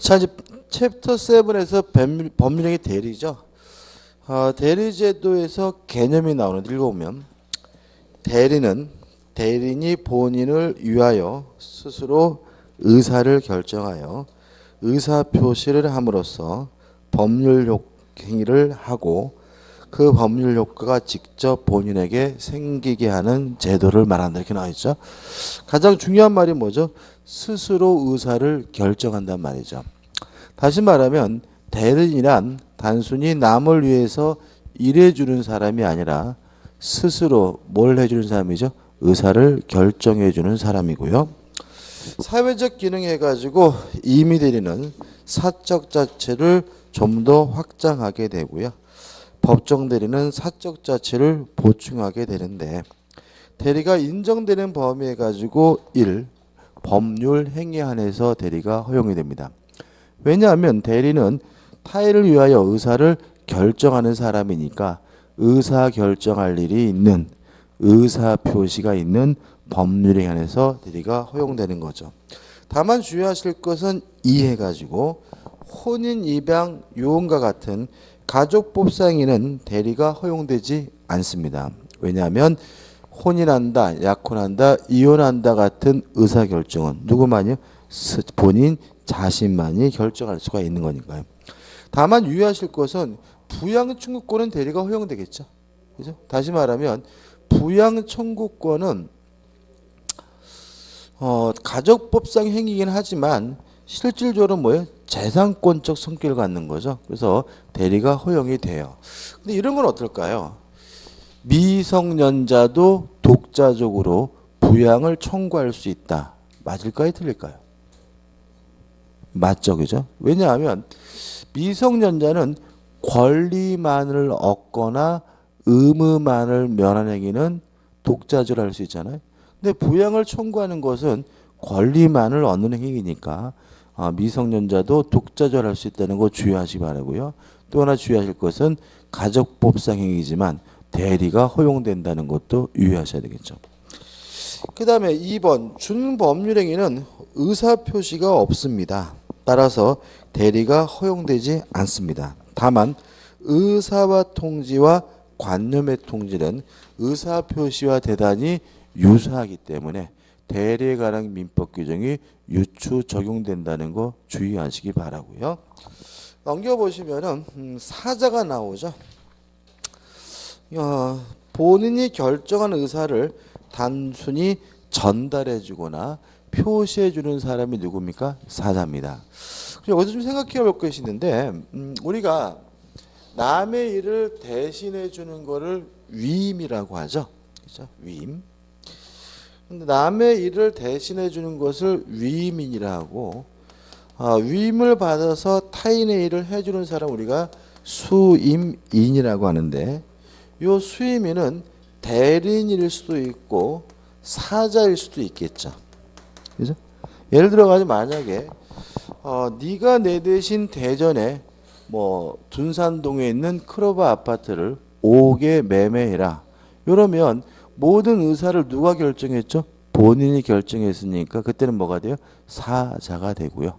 자, 이제 챕터 7에서 법률행위 대리죠. 대리제도에서 개념이 나오는데 읽어보면 대리는 대리인이 본인을 위하여 스스로 의사를 결정하여 의사표시를 함으로써 법률 행위를 하고 그 법률 효과가 직접 본인에게 생기게 하는 제도를 말한다 이렇게 나와 있죠. 가장 중요한 말이 뭐죠? 스스로 의사를 결정한단 말이죠. 다시 말하면 대리인이란 단순히 남을 위해서 일해주는 사람이 아니라 스스로 뭘 해주는 사람이죠? 의사를 결정해주는 사람이고요. 사회적 기능 해가지고 임의 대리는 사적 자체를 좀 더 확장하게 되고요. 법정 대리는 사적 자체를 보충하게 되는데 대리가 인정되는 범위에 가지고 1. 법률 행위 안에서 대리가 허용이 됩니다. 왜냐하면 대리는 타인을 위하여 의사를 결정하는 사람이니까 의사 결정할 일이 있는 의사 표시가 있는 법률 행위 안에서 대리가 허용되는 거죠. 다만 주의하실 것은 이해가지고 혼인, 입양, 유언과 같은 가족법상 행위는 대리가 허용되지 않습니다. 왜냐하면 혼인한다, 약혼한다, 이혼한다 같은 의사결정은 누구만요? 본인 자신만이 결정할 수가 있는 거니까요. 다만 유의하실 것은 부양 청구권은 대리가 허용되겠죠. 그죠? 다시 말하면 부양 청구권은 가족법상 행위이긴 하지만 실질적으로 뭐예요? 재산권적 성격을 갖는 거죠. 그래서 대리가 허용이 돼요. 근데 이런 건 어떨까요? 미성년자도 독자적으로 부양을 청구할 수 있다. 맞을까요? 틀릴까요? 맞죠, 그죠? 왜냐하면 미성년자는 권리만을 얻거나 의무만을 면한 행위는 독자적으로 할 수 있잖아요. 근데 부양을 청구하는 것은 권리만을 얻는 행위니까 미성년자도 독자적으로 할 수 있다는 거 주의하시기 바라고요. 또 하나 주의하실 것은 가족법상 행위지만 대리가 허용된다는 것도 유의하셔야 되겠죠. 그 다음에 2번 준법률행위는 의사표시가 없습니다. 따라서 대리가 허용되지 않습니다. 다만 의사와 통지와 관념의 통지는 의사표시와 대단히 유사하기 때문에 대리에 관한 민법 규정이 유추 적용된다는 거 주의하시기 바라고요. 넘겨보시면은 사자가 나오죠. 본인이 결정한 의사를 단순히 전달해 주거나 표시해 주는 사람이 누굽니까? 사자입니다. 여기서 좀 생각해 볼 것이 있는데 우리가 남의 일을 대신해 주는 거를 위임이라고 하죠. 그렇죠? 위임. 근데 남의 일을 대신해 주는 것을 위임인이라고 위임을 받아서 타인의 일을 해주는 사람 우리가 수임인이라고 하는데 이 수임인은 대리인일 수도 있고 사자일 수도 있겠죠. 그죠? 예를 들어 가지고 만약에 네가 내 대신 대전에 뭐 둔산동에 있는 클로버 아파트를 5개 매매해라. 이러면 모든 의사를 누가 결정했죠? 본인이 결정했으니까 그때는 뭐가 돼요? 사자가 되고요.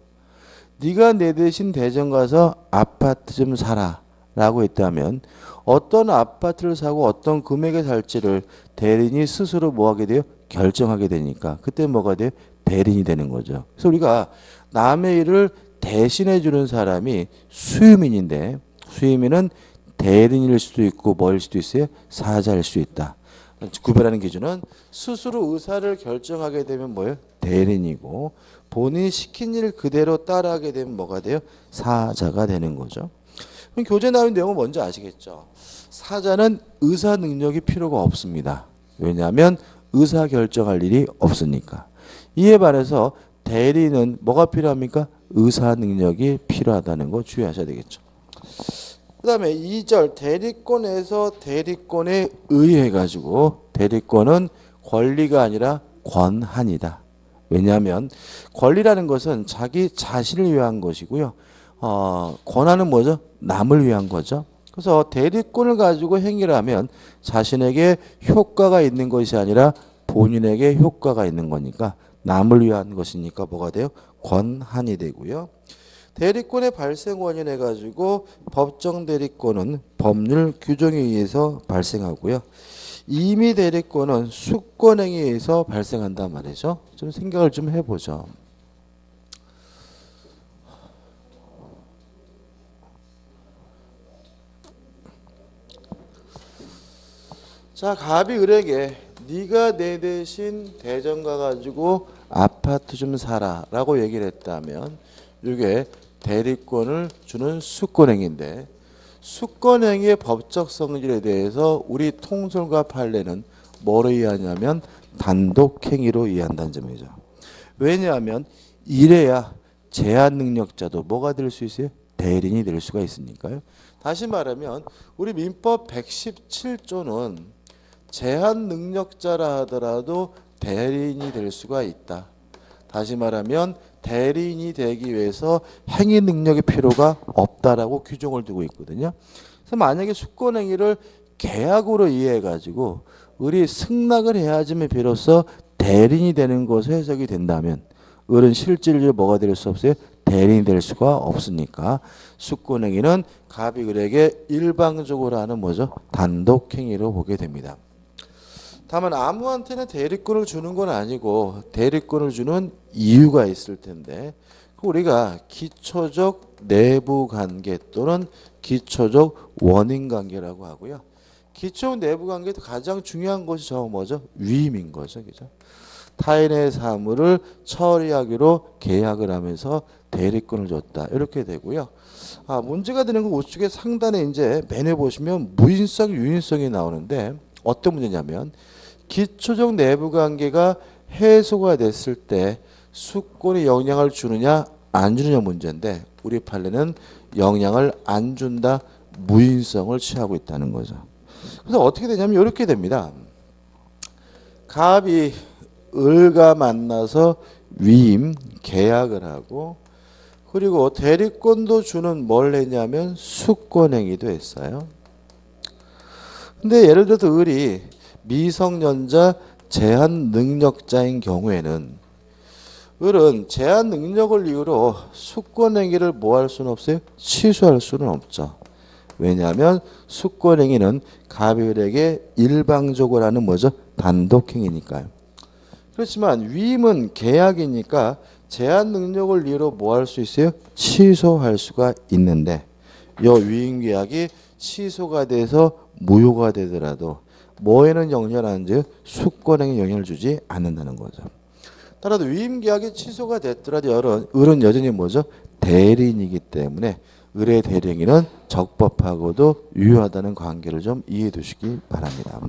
네가 내 대신 대전 가서 아파트 좀 사라 라고 했다면 어떤 아파트를 사고 어떤 금액에 살지를 대리인이 스스로 뭐하게 돼요? 결정하게 되니까 그때 뭐가 돼요? 대리인이 되는 거죠. 그래서 우리가 남의 일을 대신해 주는 사람이 수임인인데 수임인은 대리인일 수도 있고 뭐일 수도 있어요? 사자일 수 있다. 구별하는 기준은 스스로 의사를 결정하게 되면 뭐예요? 대리인이고 본인이 시킨 일 그대로 따라하게 되면 뭐가 돼요? 사자가 되는 거죠. 그럼 교재 나온 내용은 뭔지 아시겠죠? 사자는 의사 능력이 필요가 없습니다. 왜냐하면 의사 결정할 일이 없으니까. 이에 반해서 대리인은 뭐가 필요합니까? 의사 능력이 필요하다는 거 주의하셔야 되겠죠. 그 다음에 2절 대리권에서 대리권에 의해 가지고 대리권은 권리가 아니라 권한이다. 왜냐하면 권리라는 것은 자기 자신을 위한 것이고요. 권한은 뭐죠? 남을 위한 거죠. 그래서 대리권을 가지고 행위를 하면 자신에게 효과가 있는 것이 아니라 본인에게 효과가 있는 거니까 남을 위한 것이니까 뭐가 돼요? 권한이 되고요. 대리권의 발생 원인 해가지고 법정 대리권은 법률 규정에 의해서 발생하고요. 임의 대리권은 수권행위에 의해서 발생한단 말이죠. 좀 생각을 좀 해보죠. 자, 갑이 을에게 네가 내 대신 대전 가가지고 아파트 좀 사라 라고 얘기를 했다면 이게 대리권을 주는 수권행위인데, 수권행위의 법적 성질에 대해서 우리 통솔과 판례는 뭐로 이해하냐면 단독행위로 이해한다는 점이죠. 왜냐하면 이래야 제한 능력자도 뭐가 될 수 있어요? 대리인이 될 수가 있으니까요. 다시 말하면 우리 민법 117조는 제한 능력자라 하더라도 대리인이 될 수가 있다. 다시 말하면 대리인이 되기 위해서 행위 능력의 필요가 없다라고 규정을 두고 있거든요. 그래서 만약에 수권행위를 계약으로 이해해가지고 을이 승낙을 해야지만 비로소 대리인이 되는 것으로 해석이 된다면 을은 실질적으로 뭐가 될 수 없어요? 대리인이 될 수가 없으니까 수권행위는 갑이 을에게 일방적으로 하는 뭐죠? 단독행위로 보게 됩니다. 다만 아무한테나 대리권을 주는 건 아니고 대리권을 주는 이유가 있을 텐데 우리가 기초적 내부관계 또는 기초적 원인관계라고 하고요. 기초적 내부관계도 가장 중요한 것이 저 뭐죠? 위임인 거죠. 그죠? 타인의 사물을 처리하기로 계약을 하면서 대리권을 줬다. 이렇게 되고요. 문제가 되는 건 우측의 상단에 이제 맨에 보시면 무인성, 유인성이 나오는데 어떤 문제냐면 기초적 내부관계가 해소가 됐을 때 수권이 영향을 주느냐 안 주느냐 문제인데 우리 판례는 영향을 안 준다, 무인성을 취하고 있다는 거죠. 그래서 어떻게 되냐면 이렇게 됩니다. 갑이 을과 만나서 위임 계약을 하고 그리고 대리권도 주는 뭘 했냐면 수권행위도 했어요. 근데 예를 들어서 을이 미성년자 제한 능력자인 경우에는 을은 제한 능력을 이유로 수권행위를 뭐 할 수는 없어요? 취소할 수는 없죠. 왜냐하면 수권행위는 갑이 을에게 일방적으로 하는 뭐죠? 단독행위니까요. 그렇지만 위임은 계약이니까 제한 능력을 이유로 뭐 할 수 있어요? 취소할 수가 있는데 이 위임 계약이 취소가 돼서 무효가 되더라도 뭐에는 영향을 안 줘요? 수권행위에 영향을 주지 않는다는 거죠. 따라서 위임 계약이 취소가 됐더라도 을은 여전히 뭐죠? 대리인이기 때문에 을의 대리행위는 적법하고도 유효하다는 관계를 좀 이해해 두시기 바랍니다.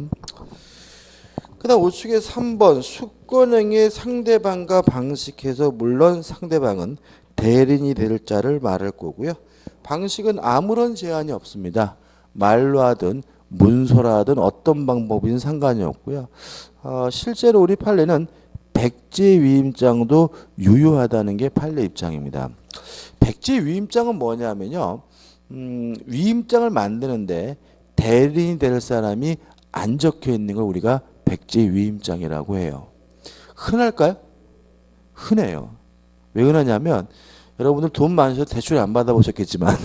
그 다음 우측에 3번 수권행위의 상대방과 방식해서 물론 상대방은 대리인이 될 자를 말할 거고요. 방식은 아무런 제한이 없습니다. 말로 하든 문서로 하든 어떤 방법이든 상관이 없고요. 실제로 우리 판례는 백지 위임장도 유효하다는 게 판례 입장입니다. 백지 위임장은 뭐냐면요. 위임장을 만드는데 대리인이 될 사람이 안 적혀 있는 걸 우리가 백지 위임장이라고 해요. 흔할까요? 흔해요. 왜 흔하냐면 여러분들 돈 많으셔서 대출 안 받아보셨겠지만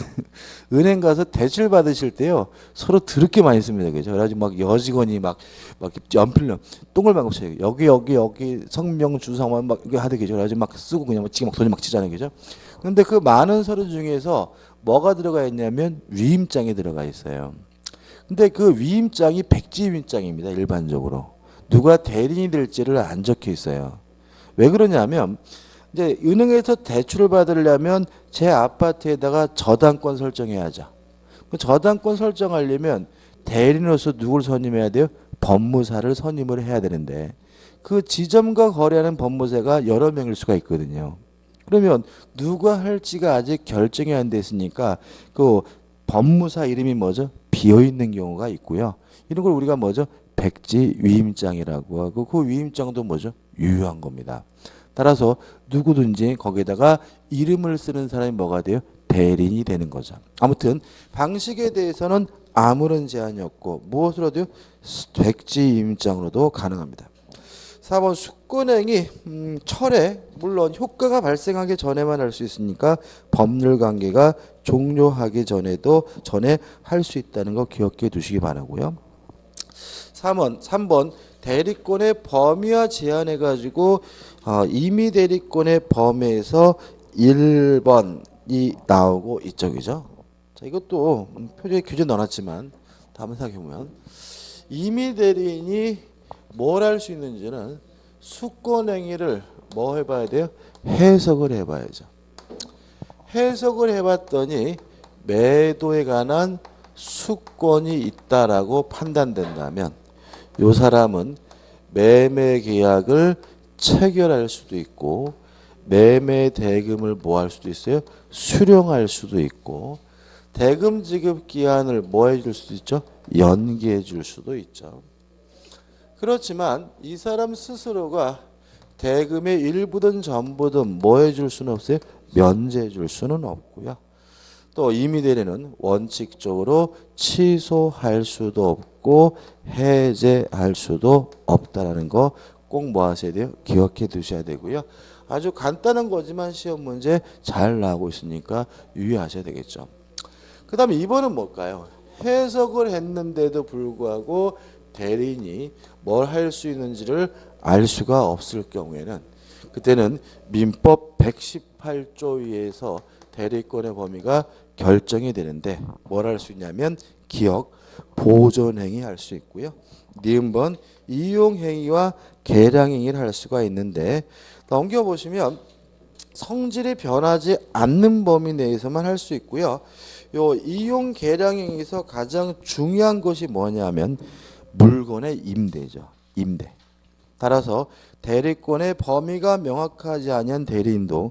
은행 가서 대출 받으실 때요 서로 더럽게 많이 씁니다. 그죠? 그래가지고 막 여직원이 막 연필로 동글방울 쳐요. 여기 성명 주소만 막 이렇게 하되 그죠? 그래가지고 막 쓰고 그냥 지금 막 돈이 막 치잖아요. 그죠? 근데 그 많은 서류 중에서 뭐가 들어가 있냐면 위임장이 들어가 있어요. 근데 그 위임장이 백지 위임장입니다. 일반적으로. 누가 대리인이 될지를 안 적혀 있어요. 왜 그러냐면 이제 은행에서 대출을 받으려면 제 아파트에다가 저당권 설정해야죠. 그 저당권 설정하려면 대리인으로서 누굴 선임해야 돼요? 법무사를 선임을 해야 되는데 그 지점과 거래하는 법무사가 여러 명일 수가 있거든요. 그러면 누가 할지가 아직 결정이 안 됐으니까 그 법무사 이름이 뭐죠? 비어 있는 경우가 있고요. 이런 걸 우리가 뭐죠? 백지 위임장이라고 하고 그 위임장도 뭐죠? 유효한 겁니다. 따라서 누구든지 거기에다가 이름을 쓰는 사람이 뭐가 돼요? 대리인이 되는 거죠. 아무튼 방식에 대해서는 아무런 제한이 없고 무엇으로도 백지 위임장으로도 가능합니다. 4번 수권행위 철회 물론 효과가 발생하기 전에만 할 수 있으니까 법률 관계가 종료하기 전에 할 수 있다는 거 기억해 두시기 바라고요. 3번 대리권의 범위와 제한해 가지고 임의 대리권의 범위에서 1번이 나오고 있죠. 그죠? 자, 이것도 표지에 규제 넣어놨지만 다음 생각해 보면 임의 대리인이 뭘 할 수 있는지는 수권행위를 뭐 해봐야 돼요? 해석을 해봐야죠. 해석을 해봤더니 매도에 관한 수권이 있다라고 판단된다면 이 사람은 매매 계약을 체결할 수도 있고 매매 대금을 뭐 할 수도 있어요? 수령할 수도 있고 대금 지급 기한을 뭐 해줄 수도 있죠? 연기해 줄 수도 있죠. 그렇지만 이 사람 스스로가 대금의 일부든 전부든 뭐 해줄 수는 없어요? 면제해 줄 수는 없고요. 또 임의 대리는 원칙적으로 취소할 수도 없고 해제할 수도 없다라는 거 꼭 뭐 하셔야 돼요? 기억해 두셔야 되고요. 아주 간단한 거지만 시험 문제 잘 나오고 있으니까 유의하셔야 되겠죠. 그 다음에 2번은 뭘까요? 해석을 했는데도 불구하고 대리인이 뭘 할 수 있는지를 알 수가 없을 경우에는 그때는 민법 118조에서 대리권의 범위가 결정이 되는데 뭘 할 수 있냐면 기억, 보존행위 할 수 있고요. 니은번 이용행위와 계량행위를 할 수가 있는데 넘겨보시면 성질이 변하지 않는 범위 내에서만 할 수 있고요. 요 이용 계량행위에서 가장 중요한 것이 뭐냐면 물건의 임대죠. 임대. 따라서 대리권의 범위가 명확하지 않은 대리인도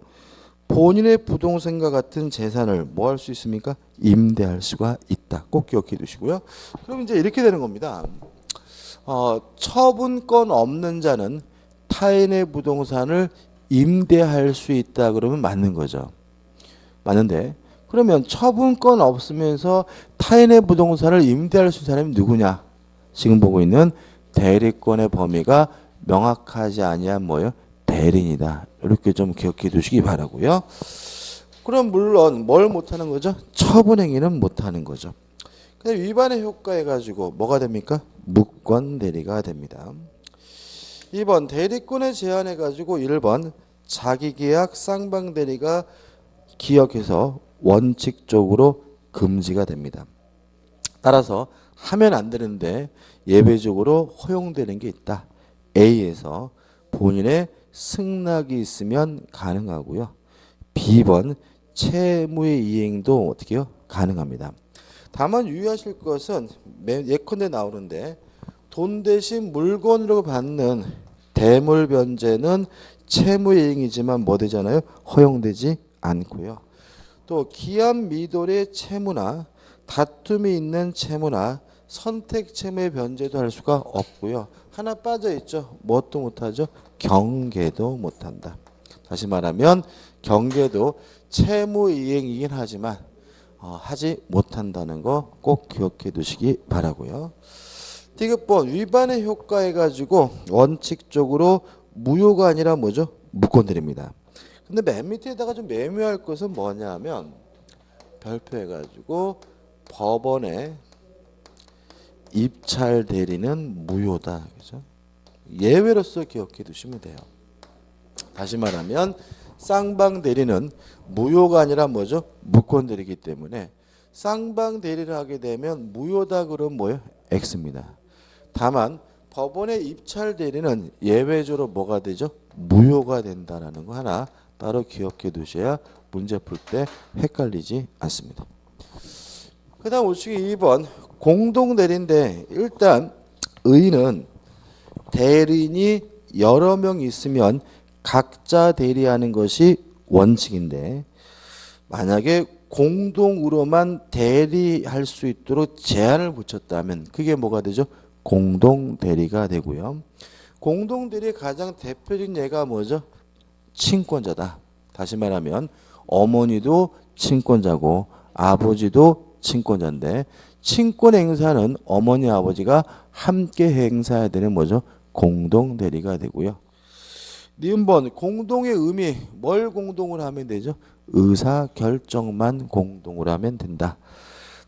본인의 부동산과 같은 재산을 뭐 할 수 있습니까? 임대할 수가 있다. 꼭 기억해 두시고요. 그럼 이제 이렇게 되는 겁니다. 처분권 없는 자는 타인의 부동산을 임대할 수 있다 그러면 맞는 거죠. 맞는데 그러면 처분권 없으면서 타인의 부동산을 임대할 수 있는 사람이 누구냐? 지금 보고 있는 대리권의 범위가 명확하지 아니한 뭐예요? 대리인이다. 이렇게 좀 기억해 두시기 바라고요. 그럼 물론 뭘 못하는 거죠? 처분행위는 못하는 거죠. 근데 위반의 효과해 가지고 뭐가 됩니까? 무권 대리가 됩니다. 2번 대리권에 제한해 가지고 1번 자기계약 쌍방대리가 기억해서 원칙적으로 금지가 됩니다. 따라서 하면 안 되는데 예외적으로 허용되는 게 있다. A에서 본인의 승낙이 있으면 가능하고요. B번 채무의 이행도 어떻게 해요? 가능합니다. 다만 유의하실 것은 예컨대 나오는데 돈 대신 물건으로 받는 대물 변제는 채무 이행이지만 뭐 되잖아요? 허용되지 않고요. 또 기한 미돌의 채무나 다툼이 있는 채무나 선택 채무의 변제도 할 수가 없고요. 하나 빠져 있죠. 무엇도 못하죠? 경계도 못한다. 다시 말하면 경계도 채무 이행이긴 하지만 하지 못한다는 거 꼭 기억해 두시기 바라고요. 디귿번 위반의 효과해 가지고 원칙적으로 무효가 아니라 뭐죠? 무권들입니다. 근데 맨 밑에다가 좀 매묘할 것은 뭐냐면 별표해 가지고 법원에 입찰 대리는 무효다. 그죠? 예외로서 기억해 두시면 돼요. 다시 말하면 쌍방 대리는 무효가 아니라 뭐죠? 무권 대리이기 때문에 쌍방 대리를 하게 되면 무효다 그러면 뭐예요? X입니다. 다만 법원의 입찰 대리는 예외적으로 뭐가 되죠? 무효가 된다는 거 하나 따로 기억해 두셔야 문제 풀 때 헷갈리지 않습니다. 그 다음 우측에 2번 공동 대리인데 일단 의는 대리인이 여러 명 있으면 각자 대리하는 것이 원칙인데 만약에 공동으로만 대리할 수 있도록 제한을 붙였다면 그게 뭐가 되죠? 공동 대리가 되고요. 공동 대리의 가장 대표적인 예가 뭐죠? 친권자다. 다시 말하면 어머니도 친권자고 아버지도 친권자인데 친권 행사는 어머니 아버지가 함께 행사해야 되는 뭐죠? 공동 대리가 되고요. 니은번 공동의 의미 뭘 공동으로 하면 되죠? 의사 결정만 공동으로 하면 된다.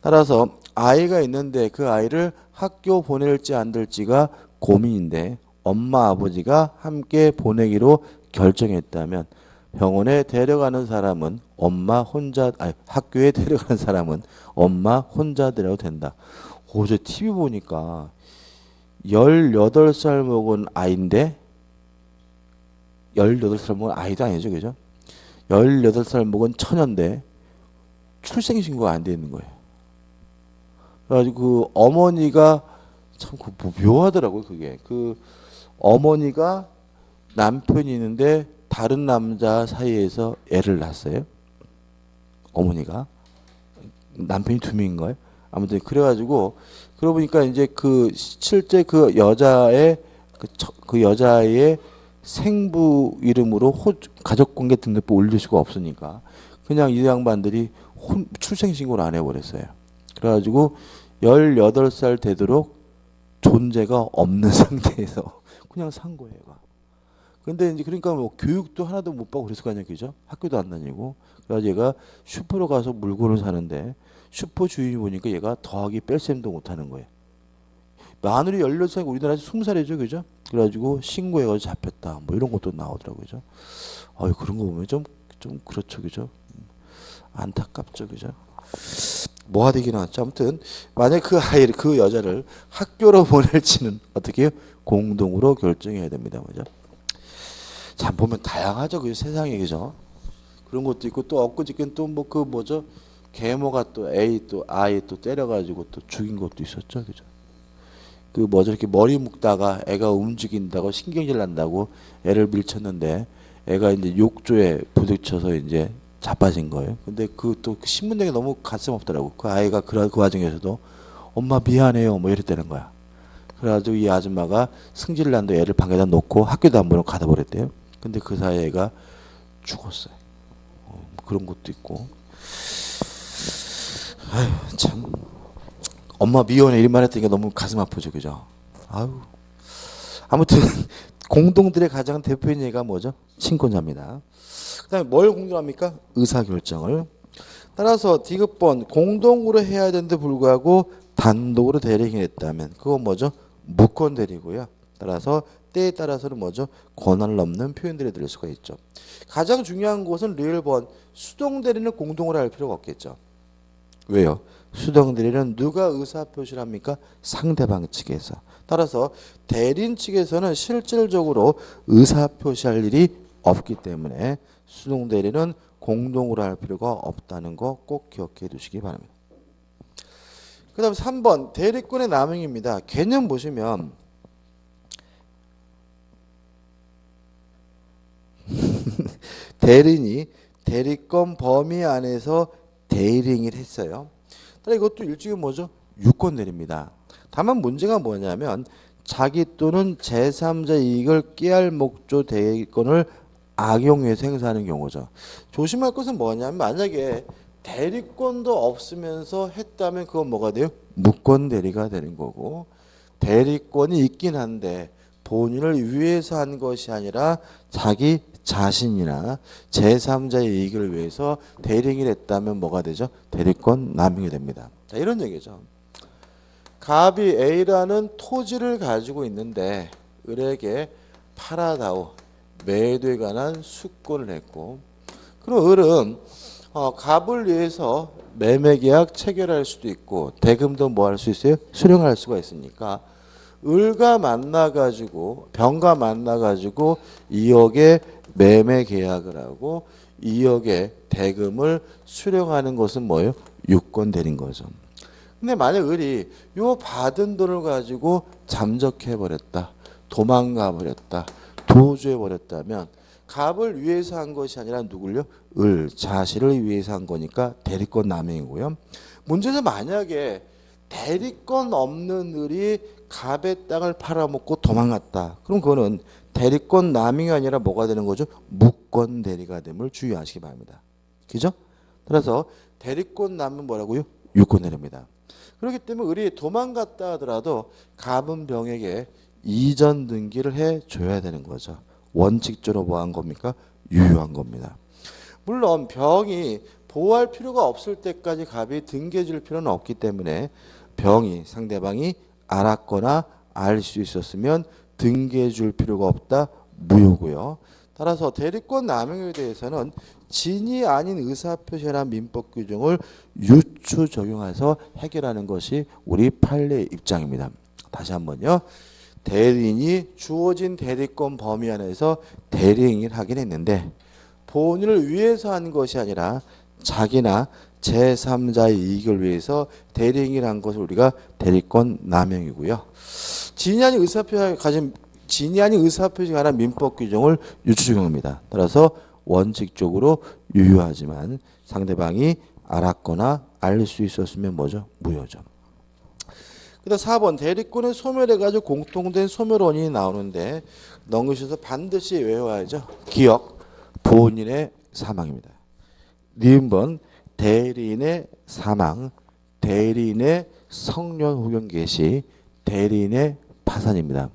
따라서 아이가 있는데 그 아이를 학교 보낼지 안 될지가 고민인데 엄마 아버지가 함께 보내기로 결정했다면 병원에 데려가는 사람은 엄마 혼자 학교에 데려가는 사람은 엄마 혼자 데려도 된다. 어제 TV 보니까 18살 먹은 아이인데 18살 먹은 아이도 아니죠. 그죠? 18살 먹은 처녀인데 출생신고가 안 돼 있는 거예요. 그래가지고 그 어머니가 참 묘하더라고요. 그게 그 어머니가 남편이 있는데 다른 남자 사이에서 애를 낳았어요. 어머니가 남편이 2명인 거예요. 아무튼 그래가지고 그러고 보니까 이제 그 실제 그 여자의 그 여자의 생부 이름으로 가족관계 등록부 올릴 수가 없으니까 그냥 이 양반들이 출생신고를 안 해버렸어요. 그래가지고 18살 되도록 존재가 없는 상태에서 그냥 산 거예요. 얘가. 근데 이제 그러니까 뭐 교육도 하나도 못 받고 그랬을 거 아니에요. 그죠? 학교도 안 다니고. 그래서 얘가 슈퍼로 가서 물건을 사는데 슈퍼 주인이 보니까 얘가 더하기 뺄셈도 못 하는 거예요. 마누리 18살이고 우리나라에서 20살이죠. 그죠? 그래가지고 신고해가지고 잡혔다. 뭐 이런 것도 나오더라고요. 그죠? 아유, 그런 거 보면 좀 그렇죠. 그죠? 안타깝죠. 그죠? 뭐가 되긴 하죠. 아무튼 만약 그 아이를 그 여자를 학교로 보낼지는 어떻게 해요? 공동으로 결정해야 됩니다. 그죠? 참 보면 다양하죠. 그 세상에. 그죠? 그런 것도 있고 또 엊그저께는 또 뭐 그 뭐죠? 계모가 또 A 또 아이 또 때려가지고 또 죽인 것도 있었죠. 그죠? 그 뭐죠? 이렇게 머리 묶다가 애가 움직인다고 신경질 난다고 애를 밀쳤는데 애가 이제 욕조에 부딪혀서 이제 자빠진 거예요. 근데 그 또 신문 내기 너무 가슴 없더라고. 그 아이가 그 와중에서도 엄마 미안해요 뭐 이랬다는 거야. 그래가지고 이 아줌마가 승질 난다 애를 방에다 놓고 학교도 안 보내고 가다 버렸대요. 근데 그 사이에 애가 죽었어요. 그런 것도 있고. 아휴 참 엄마 미워해 이런 말 했더니 너무 가슴 아프죠. 그죠? 아유 아무튼 공동들의 가장 대표인 예가 뭐죠? 친권자입니다. 그 다음에 뭘 공동합니까? 의사결정을. 따라서 디귿번 공동으로 해야 되는데 불구하고 단독으로 대리행위 했다면 그건 뭐죠? 무권 대리고요. 따라서 때에 따라서는 뭐죠? 권한을 넘는 표현들이 들을 수가 있죠. 가장 중요한 것은 리을번 수동 대리는 공동으로 할 필요가 없겠죠. 왜요? 수동 대리는 누가 의사표시를 합니까? 상대방 측에서. 따라서 대리인 측에서는 실질적으로 의사표시할 일이 없기 때문에 수동 대리는 공동으로 할 필요가 없다는 거 꼭 기억해 두시기 바랍니다. 그 다음 3번 대리권의 남용입니다. 개념 보시면 대리인이 대리권 범위 안에서 대리행위를 했어요. 따라 이것도 일종의 뭐죠? 유권 대리입니다. 다만 문제가 뭐냐면 자기 또는 제3자 이익을 꾀할 목조 대리권을 악용해서 행사하는 경우죠. 조심할 것은 뭐냐면 만약에 대리권도 없으면서 했다면 그건 뭐가 돼요? 무권 대리가 되는 거고 대리권이 있긴 한데 본인을 위해서 한 것이 아니라 자기 자신이나 제3자의 이익을 위해서 대리행위를 했다면 뭐가 되죠? 대리권 남용이 됩니다. 자, 이런 얘기죠. 갑이 A라는 토지를 가지고 있는데 을에게 팔아다오 매도에 관한 수권을 했고 그럼 을은 갑을 위해서 매매계약 체결할 수도 있고 대금도 뭐 할 수 있어요? 수령할 수가 있으니까 을과 만나가지고 병과 만나가지고 2억의 매매 계약을 하고 2억의 대금을 수령하는 것은 뭐예요? 유권 대리인 거죠. 근데 만약 을이 요 받은 돈을 가지고 잠적해 버렸다, 도망가 버렸다, 도주해 버렸다면 갑을 위해서 한 것이 아니라 누굴요? 을 자신을 위해서 한 거니까 대리권 남용이고요. 문제는 만약에 대리권 없는 을이 갑의 땅을 팔아먹고 도망갔다. 그럼 그거는 대리권 남용이 아니라 뭐가 되는 거죠? 무권 대리가 됨을 주의하시기 바랍니다. 그죠? 따라서 대리권 남은 뭐라고요? 유권 대리입니다. 그렇기 때문에 을이 도망갔다 하더라도 갑은 병에게 이전 등기를 해줘야 되는 거죠. 원칙적으로 뭐 한 겁니까? 유효한 겁니다. 물론 병이 보호할 필요가 없을 때까지 갑이 등기해 줄 필요는 없기 때문에 병이 상대방이 알았거나 알 수 있었으면 등기해 줄 필요가 없다. 무효고요. 따라서 대리권 남용에 대해서는 진이 아닌 의사표시나 민법 규정을 유추 적용해서 해결하는 것이 우리 판례의 입장입니다. 다시 한번요. 대리인이 주어진 대리권 범위 안에서 대리행위를 하긴 했는데 본인을 위해서 한 것이 아니라 자기나 제3자의 이익을 위해서 대리행위를 한 것을 우리가 대리권 남용이고요. 진이 아닌 의사표시가 가진 진이 아닌 의사표시가 관한 민법 규정을 유추 적용합니다. 따라서 원칙적으로 유효하지만 상대방이 알았거나 알 수 있었으면 뭐죠? 무효죠. 그다음 4번 대리권의 소멸해가지고 공통된 소멸 원인이 나오는데 넘기셔서 반드시 외워야죠. 기억, 본인의 사망입니다. 니은번 대리인의 사망, 대리인의 성년 후견 개시, 대리인의 파산입니다.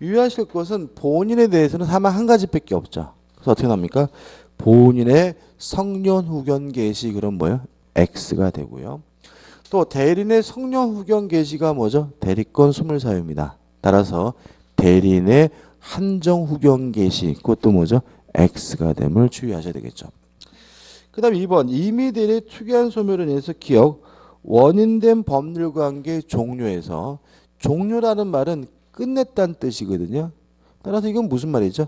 유의하실 것은 본인에 대해서는 사망 한 가지밖에 없죠. 그래서 어떻게 나옵니까? 본인의 성년 후견 개시 그럼 뭐예요? X가 되고요. 또 대리인의 성년 후견 개시가 뭐죠? 대리권 소멸 사유입니다. 따라서 대리인의 한정 후견 개시 그것도 뭐죠? X가 됨을 주의하셔야 되겠죠. 그 다음 2번 이미 대리 투기한 소멸에 의해서 기억 원인된 법률관계 종료에서 종료라는 말은 끝냈다는 뜻이거든요. 따라서 이건 무슨 말이죠?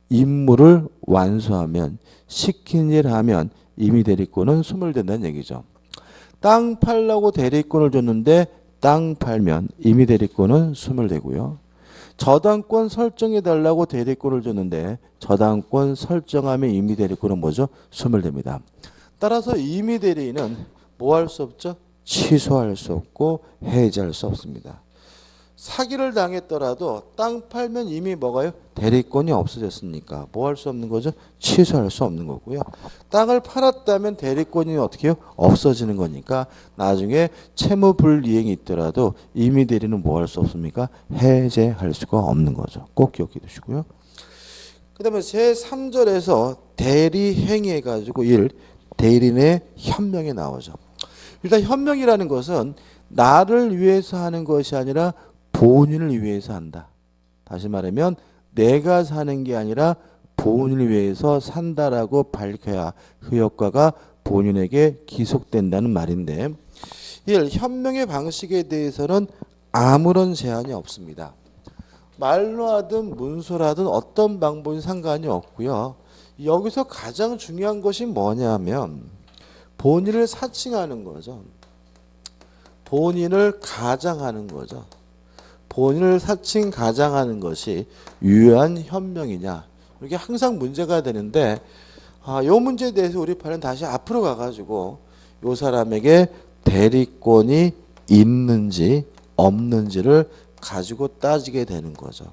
임무를 완수하면 시킨 일을 하면 이미 대리권은 소멸된다는 얘기죠. 땅 팔라고 대리권을 줬는데 땅 팔면 이미 대리권은 소멸되고요. 저당권 설정해달라고 대리권을 줬는데 저당권 설정하면 이미 대리권은 뭐죠? 소멸됩니다. 따라서 이미 대리인은 뭐 할 수 없죠? 취소할 수 없고 해지할 수 없습니다. 사기를 당했더라도 땅 팔면 이미 뭐가요? 대리권이 없어졌으니까 뭐 할 수 없는 거죠? 취소할 수 없는 거고요. 땅을 팔았다면 대리권이 어떻게 해요? 없어지는 거니까 나중에 채무 불이행이 있더라도 이미 대리는 뭐 할 수 없습니까? 해제할 수가 없는 거죠. 꼭 기억해 두시고요. 그 다음에 제3절에서 대리행위해가지고 1. 대리인의 현명이 나오죠. 일단 현명이라는 것은 나를 위해서 하는 것이 아니라 본인을 위해서 한다. 다시 말하면 내가 사는 게 아니라 본인을 위해서 산다라고 밝혀야 그 효과가 본인에게 기속된다는 말인데 1. 현명의 방식에 대해서는 아무런 제한이 없습니다. 말로 하든 문서로 하든 어떤 방법이 상관이 없고요. 여기서 가장 중요한 것이 뭐냐면 본인을 사칭하는 거죠. 본인을 가장하는 거죠. 본인을 사칭 가장하는 것이 유효한 현명이냐 이게 항상 문제가 되는데 이 문제에 대해서 우리 판은 다시 앞으로 가가지고 이 사람에게 대리권이 있는지 없는지를 가지고 따지게 되는 거죠.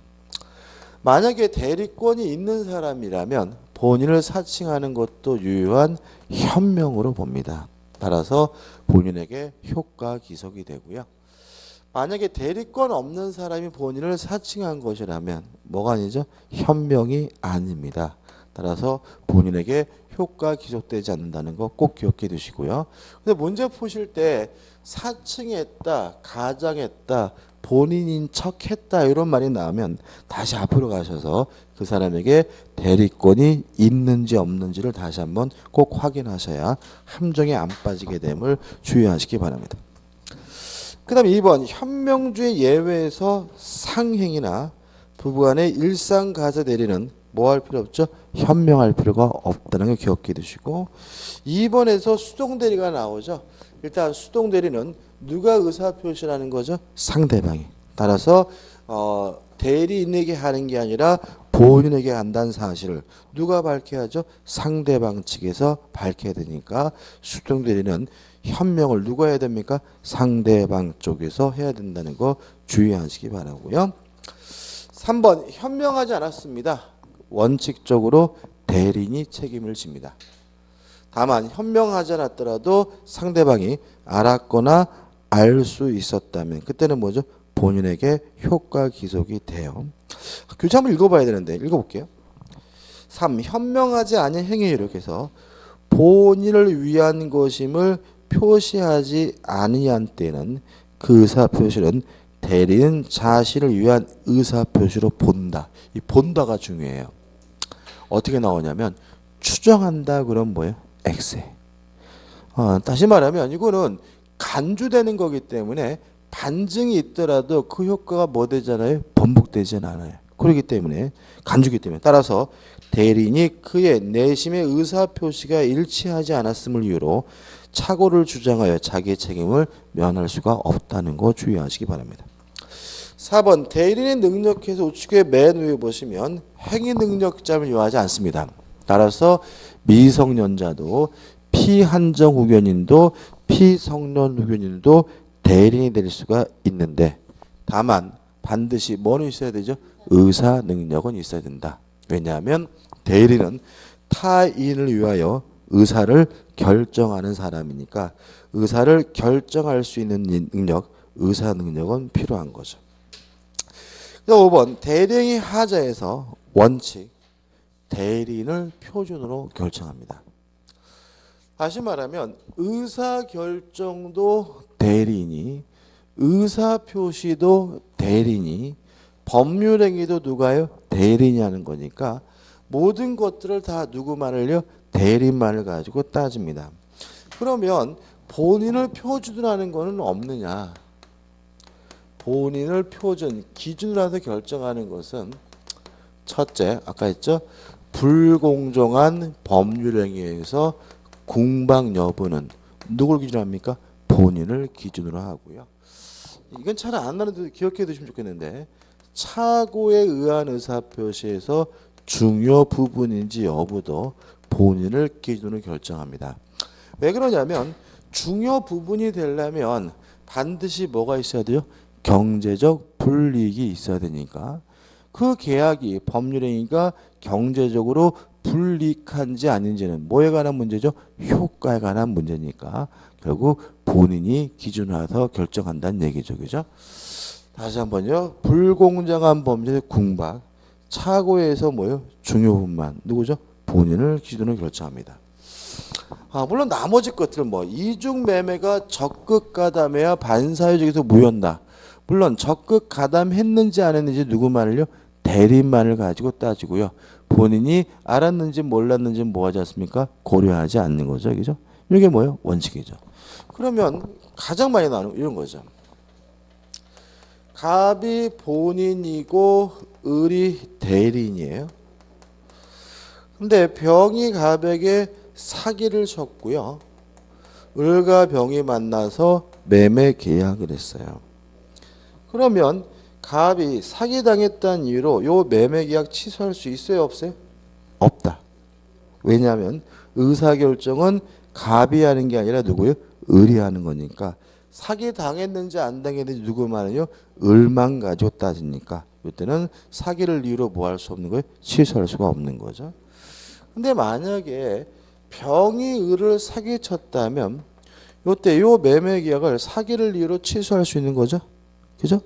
만약에 대리권이 있는 사람이라면 본인을 사칭하는 것도 유효한 현명으로 봅니다. 따라서 본인에게 효과 기속이 되고요. 만약에 대리권 없는 사람이 본인을 사칭한 것이라면 뭐가 아니죠? 현명이 아닙니다. 따라서 본인에게 효과 기속되지 않는다는 거 꼭 기억해 두시고요. 근데 문제 푸실 때 사칭했다, 가장했다, 본인인 척했다 이런 말이 나오면 다시 앞으로 가셔서 그 사람에게 대리권이 있는지 없는지를 다시 한번 꼭 확인하셔야 함정에 안 빠지게 됨을 주의하시기 바랍니다. 그 다음에 2번 현명주의 예외에서 상행이나 부부간의 일상가사 대리는 뭐 할 필요 없죠? 현명할 필요가 없다는 걸 기억해 두시고 2번에서 수동대리가 나오죠. 일단 수동대리는 누가 의사표시라는 거죠? 상대방이. 따라서 대리인에게 하는 게 아니라 본인에게 한다는 사실을 누가 밝혀야죠? 상대방 측에서 밝혀야 되니까 수동대리는 현명을 누가 해야 됩니까? 상대방 쪽에서 해야 된다는 거 주의하시기 바라고요. 3번 현명하지 않았습니다. 원칙적으로 대리인이 책임을 집니다. 다만 현명하지 않았더라도 상대방이 알았거나 알 수 있었다면 그때는 뭐죠? 본인에게 효과 기속이 돼요. 교재 한번 읽어봐야 되는데 읽어볼게요. 3. 현명하지 않은 행위를 이렇게해서 본인을 위한 것임을 표시하지 아니한 때는 그 의사 표시는 대리는 자신을 위한 의사 표시로 본다. 이 본다가 중요해요. 어떻게 나오냐면 추정한다 그럼 뭐예요? X에. 다시 말하면 이거는 간주되는 거기 때문에 반증이 있더라도 그 효과가 뭐 되잖아요? 번복되진 않아요. 그렇기 때문에 간주기 때문에 따라서 대리인이 그의 내심의 의사 표시가 일치하지 않았음을 이유로 착오를 주장하여 자기의 책임을 면할 수가 없다는 거 주의하시기 바랍니다. 4번 대리인의 능력에서 우측의 맨 위에 보시면 행위 능력자를 요하지 않습니다. 따라서 미성년자도 피한정 후견인도 피성년 후견인도 대리인이 될 수가 있는데 다만 반드시 뭐는 있어야 되죠? 의사 능력은 있어야 된다. 왜냐하면 대리는 타인을 위하여 의사를 결정하는 사람이니까 의사를 결정할 수 있는 능력, 의사 능력은 필요한 거죠. 5번 대리인이 하자에서 원칙, 대리인을 표준으로 결정합니다. 다시 말하면 의사결정도 대리인이, 의사표시도 대리인이, 법률행위도 누가요? 대리인이 하는 거니까 모든 것들을 다 누구만을요? 대리인만을 가지고 따집니다. 그러면 본인을 표준화하는 거는 없느냐? 본인을 표준, 기준으로 해서 결정하는 것은 첫째, 아까 했죠? 불공정한 법률행위에서 공방 여부는 누굴 기준으로 합니까? 본인을 기준으로 하고요. 이건 잘 안 나는데 기억해 두시면 좋겠는데 착오에 의한 의사표시에서 중요 부분인지 여부도 본인을 기준으로 결정합니다. 왜 그러냐면 중요 부분이 되려면 반드시 뭐가 있어야 돼요? 경제적 불이익이 있어야 되니까 그 계약이 법률행위가 경제적으로 불이익한지 아닌지는 뭐에 관한 문제죠? 효과에 관한 문제니까 결국 본인이 기준화해서 결정한다는 얘기죠. 그죠? 다시 한번요. 불공정한 범죄의 궁박, 착오에서 뭐예요? 중요 부분만 누구죠? 본인을 기준으로 결정합니다. 물론 나머지 것들 뭐 이중 매매가 적극 가담해야 반사회적에서 무효한다. 물론 적극 가담했는지 안 했는지 누구만을요? 대리인만을 가지고 따지고요. 본인이 알았는지 몰랐는지 뭐 하지 않습니까? 고려하지 않는 거죠. 그죠? 이게 뭐예요? 원칙이죠. 그러면 가장 많이 나오는 이런 거죠. 갑이 본인이고 을이 대리인이에요. 근데 병이 갑에게 사기를 쳤고요. 을과 병이 만나서 매매 계약을 했어요. 그러면 갑이 사기당했다는 이유로 요 매매 계약 취소할 수 있어요? 없어요? 없다. 왜냐하면 의사결정은 갑이 하는 게 아니라 누구요? 을이 하는 거니까 사기 당했는지 안 당했는지 누구만은요? 을만 가지고 따지니까 이때는 사기를 이유로 뭐 할 수 없는 거예요? 취소할 수가 없는 거죠. 근데 만약에 병이 을을 사기쳤다면 이때 요 매매 계약을 사기를 이유로 취소할 수 있는 거죠. 그죠?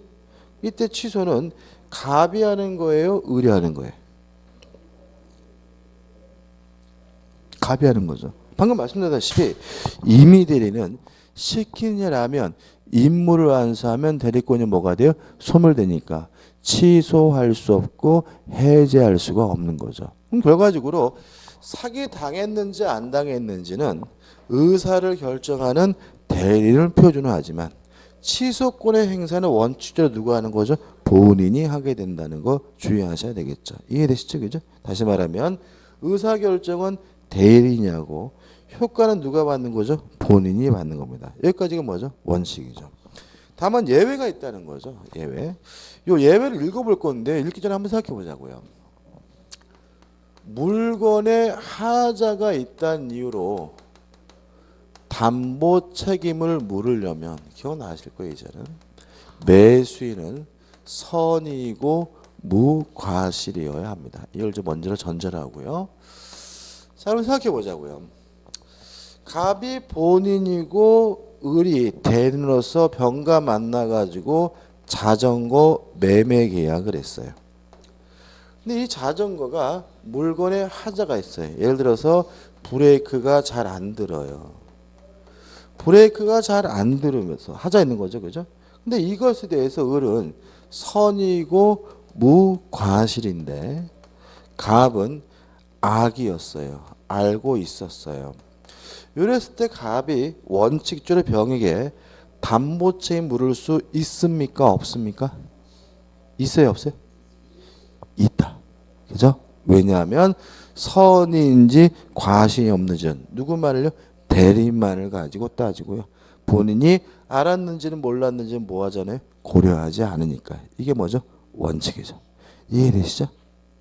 이때 취소는 갑이 하는 거예요? 을이 하는 거예요? 갑이 하는 거죠. 방금 말씀드렸다시피 임의대리는 시키냐라면 임무를 완수하면 대리권이 뭐가 돼요? 소멸되니까 취소할 수 없고 해제할 수가 없는 거죠. 그럼 결과적으로 사기 당했는지 안 당했는지는 의사를 결정하는 대리를 표준화하지만 취소권의 행사는 원칙적으로 누가 하는 거죠? 본인이 하게 된다는 거 주의하셔야 되겠죠. 이해되시죠? 그죠? 다시 말하면 의사결정은 대리냐고 효과는 누가 받는 거죠? 본인이 받는 겁니다. 여기까지가 뭐죠? 원칙이죠. 다만 예외가 있다는 거죠. 예외. 요 예외를 읽어볼 건데 읽기 전에 한번 생각해 보자고요. 물건에 하자가 있다는 이유로 담보 책임을 물으려면 기억나실 거예요. 이제는 매수인은 선의이고 무과실이어야 합니다. 이걸 좀 먼저 전제를 하고요. 자, 그럼 생각해 보자고요. 갑이 본인이고 을이 대리인으로서 병과 만나가지고 자전거 매매 계약을 했어요. 근데 이 자전거가 물건에 하자가 있어요. 예를 들어서 브레이크가 잘 안 들어요. 브레이크가 잘 안 들으면서 하자 있는 거죠. 그죠? 근데 이것에 대해서 을은 선이고 무과실인데 갑은 악이었어요. 알고 있었어요. 이랬을 때 갑이 원칙적으로 병에게 담보채인 물을 수 있습니까? 없습니까? 있어요? 없어요? 있다. 그죠? 왜냐하면 선인지 과실이 없는지 누구 말을요? 대리만을 가지고 따지고요. 본인이 알았는지는 몰랐는지는 뭐 하잖아요? 고려하지 않으니까. 이게 뭐죠? 원칙이죠. 이해되시죠?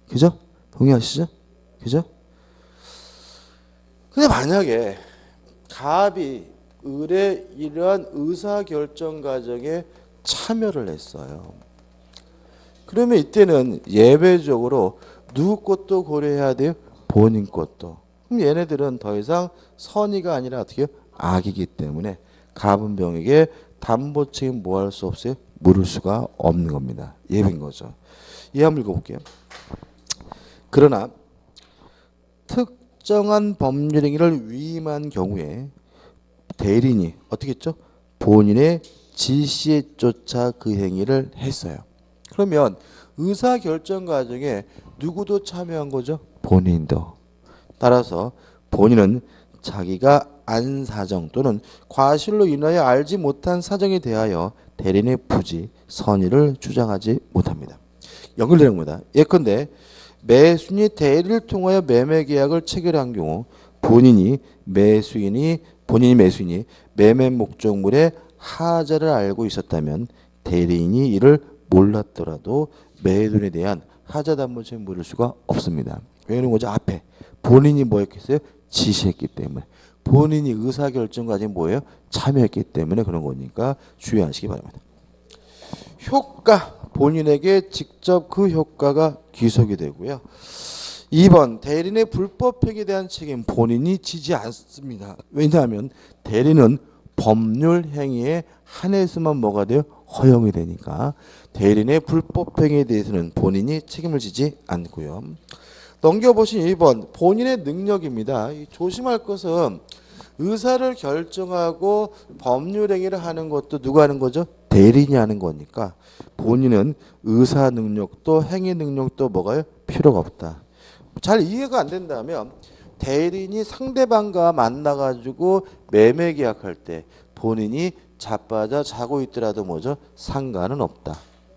그죠? 동의하시죠? 그죠? 근데 만약에 갑이 을의 이러한 의사결정 과정에 참여를 했어요. 그러면 이때는 예외적으로 누구 것도 고려해야 돼요? 본인 것도. 그럼 얘네들은 더 이상 선의가 아니라 어떻게 해요? 악이기 때문에 갑은 병에게 담보 책임 뭐 할 수 없어요? 물을 수가 없는 겁니다. 예외인 거죠. 이해 한번 읽어볼게요. 그러나 특정한 법률 행위를 위임한 경우에 대리인이 어떻게 했죠? 본인의 지시에 쫓아 그 행위를 했어요. 그러면 의사결정 과정에 누구도 참여한 거죠? 본인도. 따라서 본인은 자기가 안 사정 또는 과실로 인하여 알지 못한 사정에 대하여 대리인의 부지, 선의를 주장하지 못합니다. 연결되는 겁니다. 예컨대 매수인이 대리를 통하여 매매 계약을 체결한 경우 본인이 매수인이 매매 목적물의 하자를 알고 있었다면 대리인이 이를 몰랐더라도 매도인에 대한 하자 담보채는 물을 수가 없습니다. 왜 그런 거죠? 앞에 본인이 뭐 했겠어요? 지시했기 때문에. 본인이 의사결정까지 뭐예요? 참여했기 때문에 그런 거니까 주의하시기 바랍니다. 효과. 본인에게 직접 그 효과가 귀속이 되고요. 2번 대리인의 불법행위에 대한 책임 본인이 지지 않습니다. 왜냐하면 대리는 법률 행위에 한해서만 뭐가 돼요? 허용이 되니까 대리인의 불법행위에 대해서는 본인이 책임을 지지 않고요. 넘겨보신 2번 본인의 능력입니다. 조심할 것은 의사를 결정하고 법률 행위를 하는 것도 누가 하는 거죠? 대리인이 하는 거니까 본인은 의사 능력도 행위 능력도 뭐가요? 필요가 없다. 잘 이해가 안 된다면 대리인이 상대방과 만나가지고 매매 계약할 때 본인이 자빠져 자고 있더라도 뭐죠? 상관은 없다.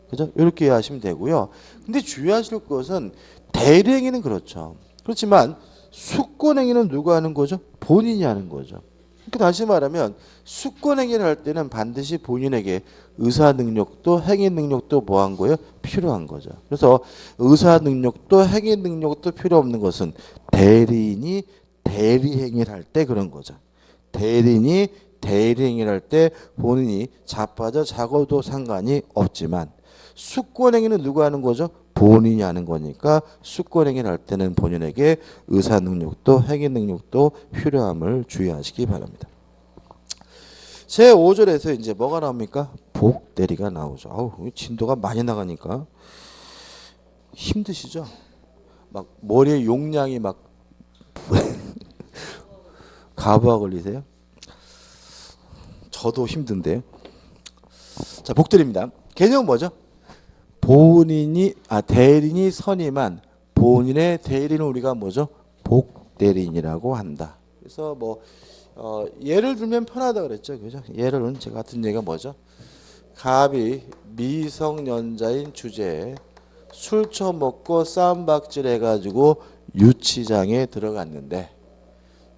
그죠? 이렇게 이해하시면 되고요. 근데 주의하실 것은 대리행위는 그렇죠. 그렇지만 수권행위는 누가 하는 거죠? 본인이 하는 거죠. 그러니까 다시 말하면 수권행위를 할 때는 반드시 본인에게 의사 능력도 행위 능력도 뭐 한 거예요? 필요한 거죠. 그래서 의사 능력도 행위 능력도 필요 없는 것은 대리인이 대리행위를 할 때 그런 거죠. 대리인이 대리행위를 할 때 본인이 자빠져 자고도 상관이 없지만 수권행위는 누가 하는 거죠? 본인이 하는 거니까 수권행위를 할 때는 본인에게 의사 능력도 행위 능력도 필요함을 주의하시기 바랍니다. 제5절에서 이제 뭐가 나옵니까? 복대리가 나오죠. 아우, 진도가 많이 나가니까 힘드시죠? 막 머리에 용량이 막 가부하 걸리세요? 저도 힘든데요. 자, 복대리입니다. 개념은 뭐죠? 대리인이 선임한 본인의 대리인을 우리가 뭐죠? 복대리인이라고 한다. 그래서 뭐 예를 들면 편하다 그랬죠, 그죠? 예를 제가 같은 얘기가 뭐죠? 갑이 미성년자인 주제에 술 처먹고 쌈박질 해가지고 유치장에 들어갔는데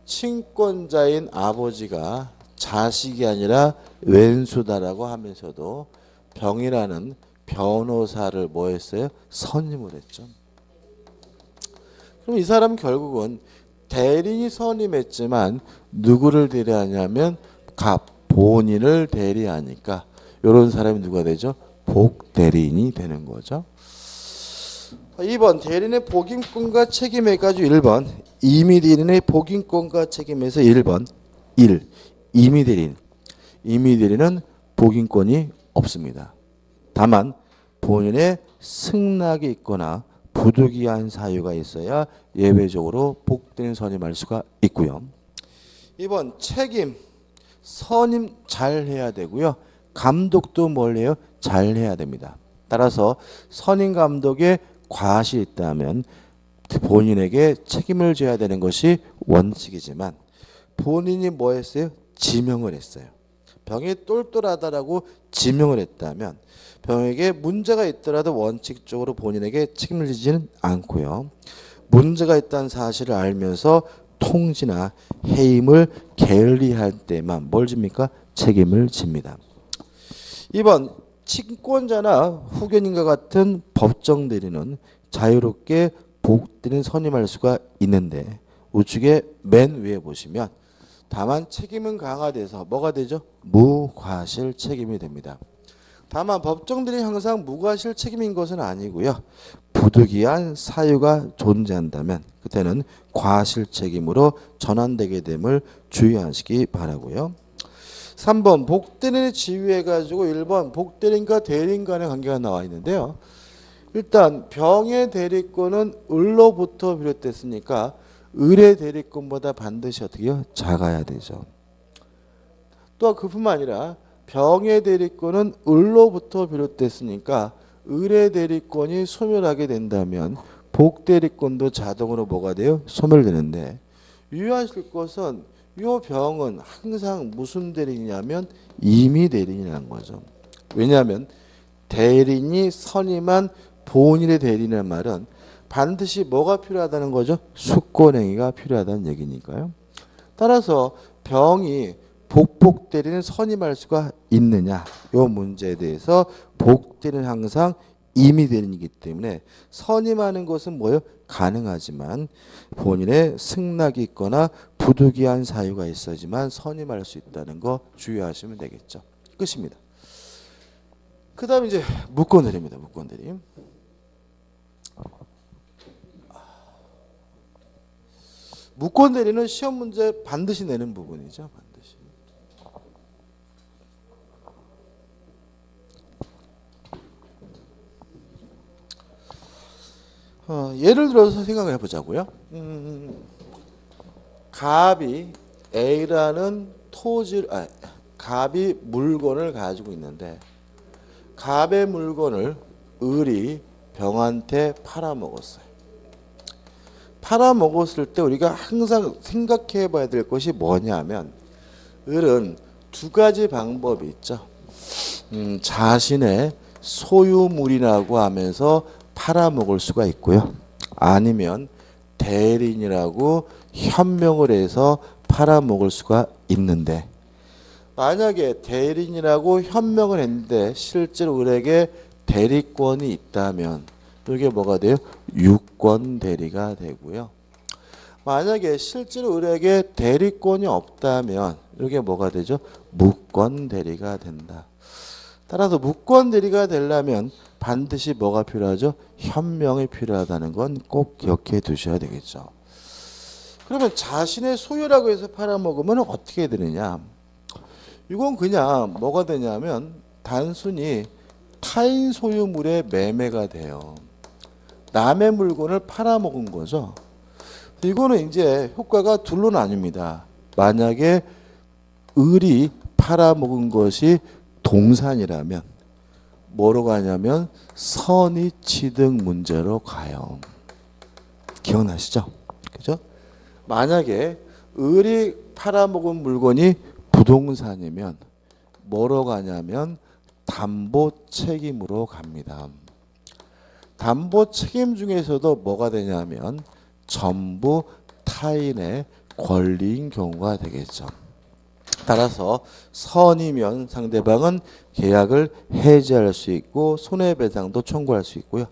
친권자인 아버지가 자식이 아니라 왼수다라고 하면서도 병이라는 변호사를 뭐 했어요? 선임을 했죠. 그럼 이 사람 결국은 대리인이 선임했지만 누구를 대리하냐면 본인을 대리하니까 이런 사람이 누가 되죠? 복대리인이 되는 거죠. 2번 대리인의 복인권과 책임에까지 1번 임의대리인의 복인권과 책임에서 1번 1. 임의대리인. 임의대리인은 복인권이 없습니다. 다만 본인의 승낙이 있거나 부득이한 사유가 있어야 예외적으로 복되는 선임할 수가 있고요. 2번 책임, 선임 잘 해야 되고요. 감독도 뭘 해요? 잘 해야 됩니다. 따라서 선임 감독에 과실이 있다면 본인에게 책임을 져야 되는 것이 원칙이지만 본인이 뭐 했어요? 지명을 했어요. 병이 똘똘하다라고 지명을 했다면 병에게 문제가 있더라도 원칙적으로 본인에게 책임을 지지는 않고요. 문제가 있다는 사실을 알면서 통지나 해임을 게을리할 때만 뭘 집니까? 책임을 집니다. 2번 친권자나 후견인과 같은 법정 대리는 자유롭게 복대리인 선임할 수가 있는데 우측에 맨 위에 보시면 다만 책임은 강화돼서 뭐가 되죠? 무과실 책임이 됩니다. 다만 법정들이 항상 무과실 책임인 것은 아니고요. 부득이한 사유가 존재한다면 그때는 과실 책임으로 전환되게 됨을 주의하시기 바라고요. 3번 복대리인을 지휘해가지고 1번 복대리인과 대리인 간의 관계가 나와 있는데요. 일단 병의 대리권은 을로부터 비롯됐으니까 을의 대리권보다 반드시 어떻게요? 작아야 되죠. 또 그뿐만 아니라 병의 대리권은 을로부터 비롯됐으니까 을의 대리권이 소멸하게 된다면 복 대리권도 자동으로 뭐가 돼요? 소멸되는데 유의하실 것은 이 병은 항상 무슨 대리냐면 임의 대리인이라는 거죠. 왜냐하면 대리인이 선임한 본인의 대리인이라는 말은 반드시 뭐가 필요하다는 거죠? 숙권행위가 필요하다는 얘기니까요. 따라서 병이 복대리인을 선임할 수가 있느냐 이 문제에 대해서 복대리인은 항상 임의 대리인이기 때문에 선임하는 것은 뭐예요? 가능하지만 본인의 승낙이 있거나 부득이한 사유가 있어야지만 선임할 수 있다는 거 주의하시면 되겠죠. 끝입니다. 그 다음에 이제 무권대리입니다. 무권대리. 무권대리는 시험 문제 반드시 내는 부분이죠. 반드시. 예를 들어서 생각을 해보자고요. 갑이 A라는 갑이 물건을 가지고 있는데 갑의 물건을 을이 병한테 팔아먹었어요. 팔아먹었을 때 우리가 항상 생각해 봐야 될 것이 뭐냐면 을은 두 가지 방법이 있죠. 자신의 소유물이라고 하면서 팔아먹을 수가 있고요. 아니면 대리인이라고 현명을 해서 팔아먹을 수가 있는데 만약에 대리인이라고 현명을 했는데 실제로 을에게 대리권이 있다면 이게 뭐가 돼요? 유권 대리가 되고요. 만약에 실제로 을에게 대리권이 없다면 이게 뭐가 되죠? 무권 대리가 된다. 따라서 무권 대리가 되려면 반드시 뭐가 필요하죠? 현명이 필요하다는 건 꼭 기억해 두셔야 되겠죠. 그러면 자신의 소유라고 해서 팔아먹으면 어떻게 되느냐? 이건 그냥 뭐가 되냐면 단순히 타인 소유물의 매매가 돼요. 남의 물건을 팔아먹은 거죠. 이거는 이제 효과가 둘로 나뉩니다. 만약에 을이 팔아먹은 것이 동산이라면 뭐로 가냐면 선의취득 문제로 가요. 기억나시죠? 그죠? 만약에 을이 팔아먹은 물건이 부동산이면 뭐로 가냐면 담보 책임으로 갑니다. 담보 책임 중에서도 뭐가 되냐면 전부 타인의 권리인 경우가 되겠죠. 따라서 선이면 상대방은 계약을 해지할 수 있고 손해배상도 청구할 수 있고요.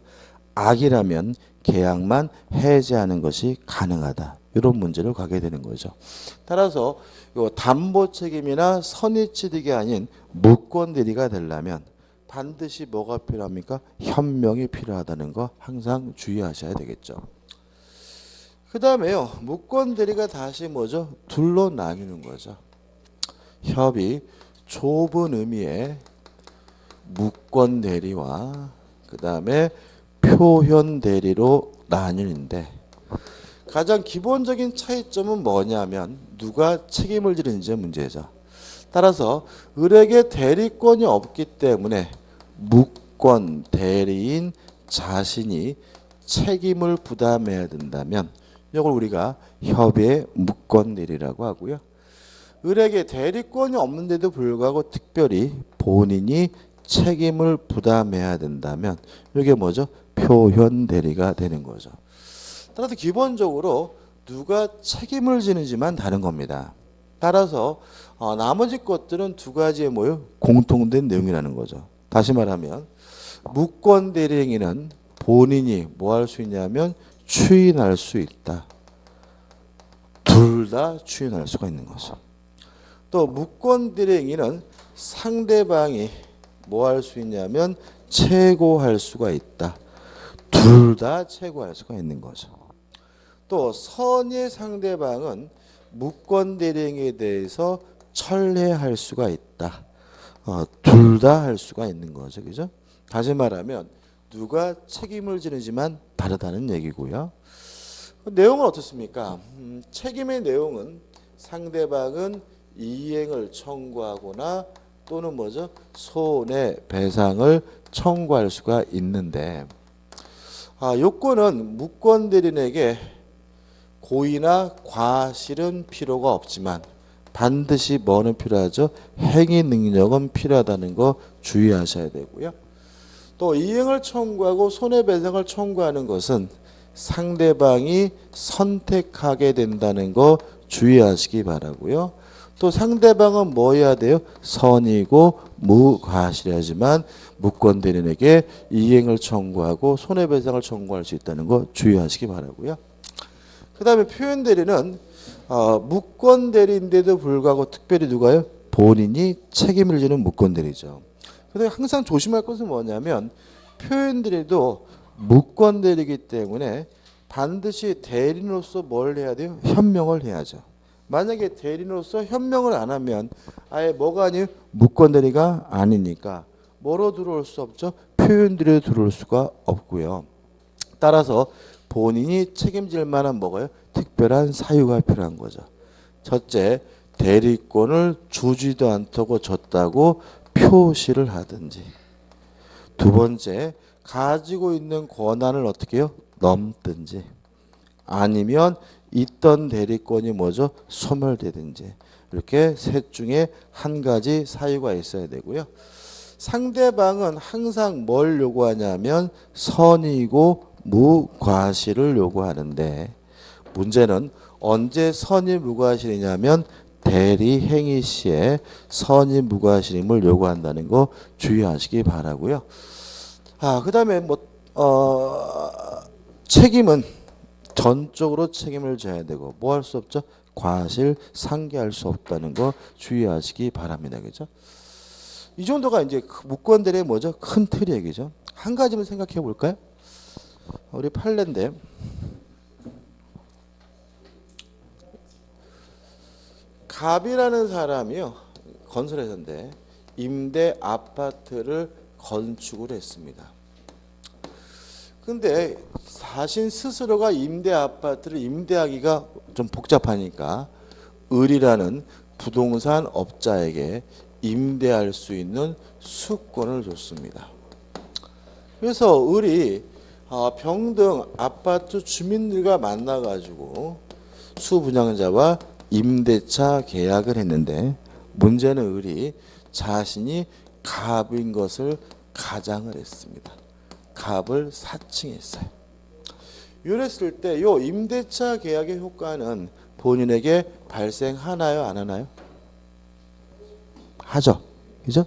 악이라면 계약만 해지하는 것이 가능하다. 이런 문제를 가게 되는 거죠. 따라서 요 담보 책임이나 선의취득이 아닌 무권 대리가 되려면 반드시 뭐가 필요합니까? 현명이 필요하다는 거 항상 주의하셔야 되겠죠. 그 다음에요. 무권 대리가 다시 뭐죠? 둘로 나뉘는 거죠. 협의 좁은 의미의 무권 대리와 그 다음에 표현 대리로 나뉘는데 가장 기본적인 차이점은 뭐냐면 누가 책임을 지는지 문제죠. 따라서 을에게 대리권이 없기 때문에 무권 대리인 자신이 책임을 부담해야 된다면 이걸 우리가 협의의 무권 대리라고 하고요. 을에게 대리권이 없는데도 불구하고 특별히 본인이 책임을 부담해야 된다면 이게 뭐죠? 표현 대리가 되는 거죠. 따라서 기본적으로 누가 책임을 지는지만 다른 겁니다. 따라서 나머지 것들은 두 가지의 뭐요? 공통된 내용이라는 거죠. 다시 말하면 무권 대리행위는 본인이 뭐 할 수 있냐면 추인할 수 있다. 둘 다 추인할 수가 있는 거죠. 또 무권 대리행위는 상대방이 뭐 할 수 있냐면 채고할 수가 있다. 둘 다 채고할 수가 있는 거죠. 또 선의 상대방은 무권 대리행위에 대해서 철회할 수가 있다. 둘 다 할 수가 있는 거죠. 그죠? 다시 말하면 누가 책임을 지는지만 다르다는 얘기고요. 내용은 어떻습니까? 책임의 내용은 상대방은 이행을 청구하거나 또는 뭐죠? 손해배상을 청구할 수가 있는데 요건은 무권 대리인에게 고의나 과실은 필요가 없지만 반드시 뭐는 필요하죠? 행위 능력은 필요하다는 거 주의하셔야 되고요. 또 이행을 청구하고 손해배상을 청구하는 것은 상대방이 선택하게 된다는 거 주의하시기 바라고요. 또 상대방은 뭐 해야 돼요? 선이고 무과실하지만 무권 대리인에게 이행을 청구하고 손해배상을 청구할 수 있다는 거 주의하시기 바라고요. 그 다음에 표현 대리는 무권 대리인데도 불구하고 특별히 누가요? 본인이 책임을 지는 무권 대리죠. 그런데 항상 조심할 것은 뭐냐면 표현 대리도 무권 대리이기 때문에 반드시 대리인으로서 뭘 해야 돼요? 현명을 해야죠. 만약에 대리인으로서 현명을 안 하면 아예 뭐가 아니에요? 무권 대리가 아니니까 뭐로 들어올 수 없죠? 표현 대리로 들어올 수가 없고요. 따라서 본인이 책임질 만한 뭐가요? 특별한 사유가 필요한 거죠. 첫째, 대리권을 주지도 않다고 줬다고 표시를 하든지. 두 번째, 가지고 있는 권한을 어떻게 해요? 넘든지. 아니면 있던 대리권이 뭐죠? 소멸되든지. 이렇게 셋 중에 한 가지 사유가 있어야 되고요. 상대방은 항상 뭘 요구하냐면 선이고 무과실을 요구하는데 문제는 언제 선이 무과실이냐면 대리 행위 시에 선이 무과실임을 요구한다는 거 주의하시기 바라고요. 그다음에 책임은 전적으로 책임을 져야 되고 뭐 할 수 없죠? 과실 상계할 수 없다는 거 주의하시기 바랍니다. 그죠? 이 정도가 이제 무권 대리의 뭐죠? 큰 틀 얘기죠. 한 가지만 생각해 볼까요? 우리 판례인데 갑이라는 사람이요 건설회사인데 임대 아파트를 건축을 했습니다. 근데 자신 스스로가 임대 아파트를 임대하기가 좀 복잡하니까 을이라는 부동산 업자에게 임대할 수 있는 수권을 줬습니다. 그래서 을이 평등 아파트 주민들과 만나가지고 수분양자와 임대차 계약을 했는데 문제는 을이 자신이 갑인 것을 가장을 했습니다. 갑을 사칭했어요. 이랬을 때 요 임대차 계약의 효과는 본인에게 발생하나요? 안 하나요? 하죠. 그죠?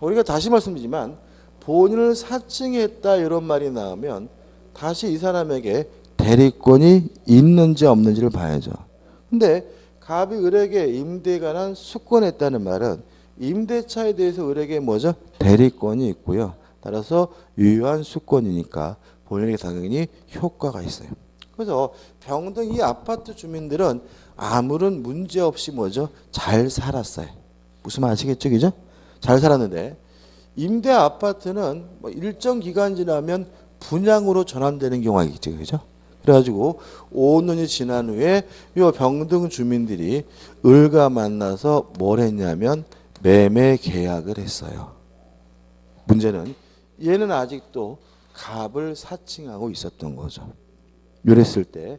우리가 다시 말씀드리지만 본인을 사칭했다 이런 말이 나오면 다시 이 사람에게 대리권이 있는지 없는지를 봐야죠. 근데 갑이 을에게 임대에 관한 수권했다는 말은 임대차에 대해서 을에게 뭐죠? 대리권이 있고요. 따라서 유효한 수권이니까 본인에게 당연히 효과가 있어요. 그래서 평등 이 아파트 주민들은 아무런 문제 없이 뭐죠? 잘 살았어요. 무슨 말 아시겠죠? 그죠? 잘 살았는데 임대 아파트는 뭐 일정 기간 지나면 분양으로 전환되는 경우가 있죠. 그죠? 그래가지고 5년이 지난 후에 요 병등 주민들이 을과 만나서 뭘 했냐면 매매 계약을 했어요. 문제는 얘는 아직도 갑을 사칭하고 있었던 거죠. 이랬을 때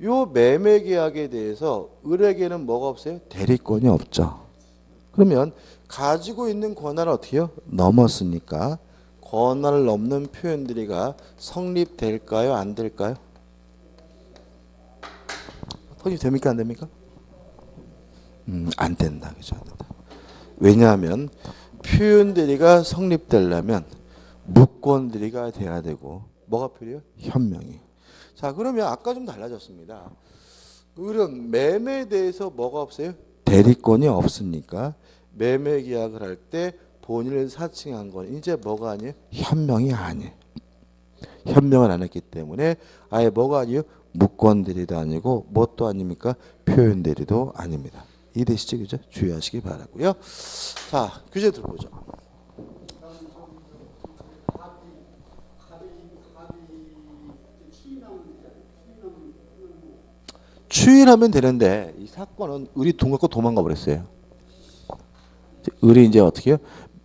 요 매매 계약에 대해서 을에게는 뭐가 없어요? 대리권이 없죠. 그러면 가지고 있는 권한을 어떻게 해요? 넘었으니까 권한을 넘는 표현들이가 성립될까요? 안 될까요? 성립됩니까? 안 됩니까? 안 된다. 그죠? 안 된다. 왜냐하면 표현들이가 성립되려면 무권들이가 돼야 되고 뭐가 필요해요? 현명이. 자, 그러면 아까 좀 달라졌습니다. 을은 매매에 대해서 뭐가 없어요? 대리권이 없으니까 매매 계약을 할 때 본인을 사칭한 건 이제 뭐가 아니에요? 현명이 아니에요. 현명을 안 했기 때문에 아예 뭐가 아니에요? 무권 대리도 아니고 뭣도 아닙니까? 표현 대리도 아닙니다. 이해되시죠? 그죠? 주의하시기 바라고요. 자, 규제 들어보죠. 추인하면 되는데 이 사건은 을이 돈 갖고 도망가 버렸어요. 을이 이제 어떻게 해요?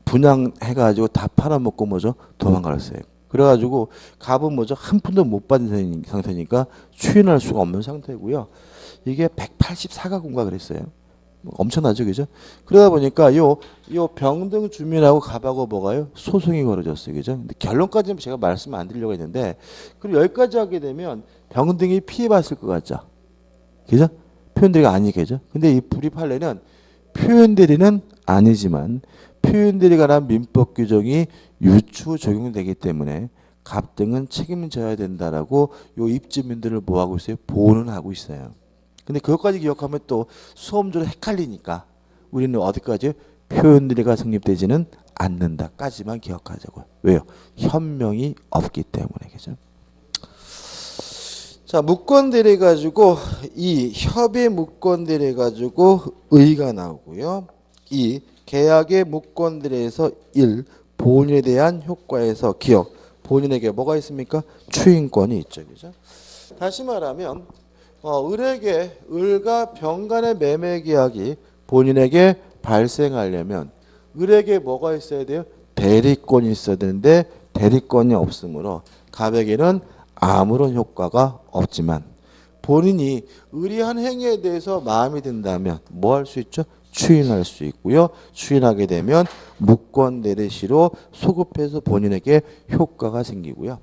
분양해가지고 다 팔아먹고 뭐죠? 도망가버렸어요. 그래가지고 갑은 뭐죠? 한 푼도 못 받은 상태니까 추인할 수가 없는 상태고요. 이게 184가구인가 그랬어요. 엄청나죠, 그죠? 그러다 보니까 요 병등 주민하고 갑하고 뭐가요? 소송이 걸어졌어요, 그죠? 근데 결론까지는 제가 말씀 안 드리려고 했는데, 그리고 여기까지 하게 되면 병등이 피해봤을 것 같죠, 그죠? 표현대리가 아니겠죠? 근데 이 불이 판례는 표현대리는 아니지만 표현대리에 관한 민법 규정이 유추 적용되기 때문에 갑등은 책임져야 된다라고 요 입주민들을 뭐 하고 있어요? 보호는 하고 있어요. 근데 그것까지 기억하면 또 수험적으로 헷갈리니까 우리는 어디까지 표현대리가 성립되지는 않는다까지만 기억하자고요. 왜요? 현명이 없기 때문에. 그죠? 자, 무권대리 가지고 이 협의 무권대리 가지고 의가 나오고요. 이 계약의 무권대리에서 1. 본인에 대한 효과에서 기억. 본인에게 뭐가 있습니까? 추인권이 있죠. 그죠? 다시 말하면 을에게 을과 병 간의 매매 계약이 본인에게 발생하려면 을에게 뭐가 있어야 돼요? 대리권이 있어야 되는데 대리권이 없으므로 갑에게는 아무런 효과가 없지만 본인이 의리한 행위에 대해서 마음이 든다면 뭐 할 수 있죠? 추인할 수 있고요. 추인하게 되면 무권 대리시로 소급해서 본인에게 효과가 생기고요.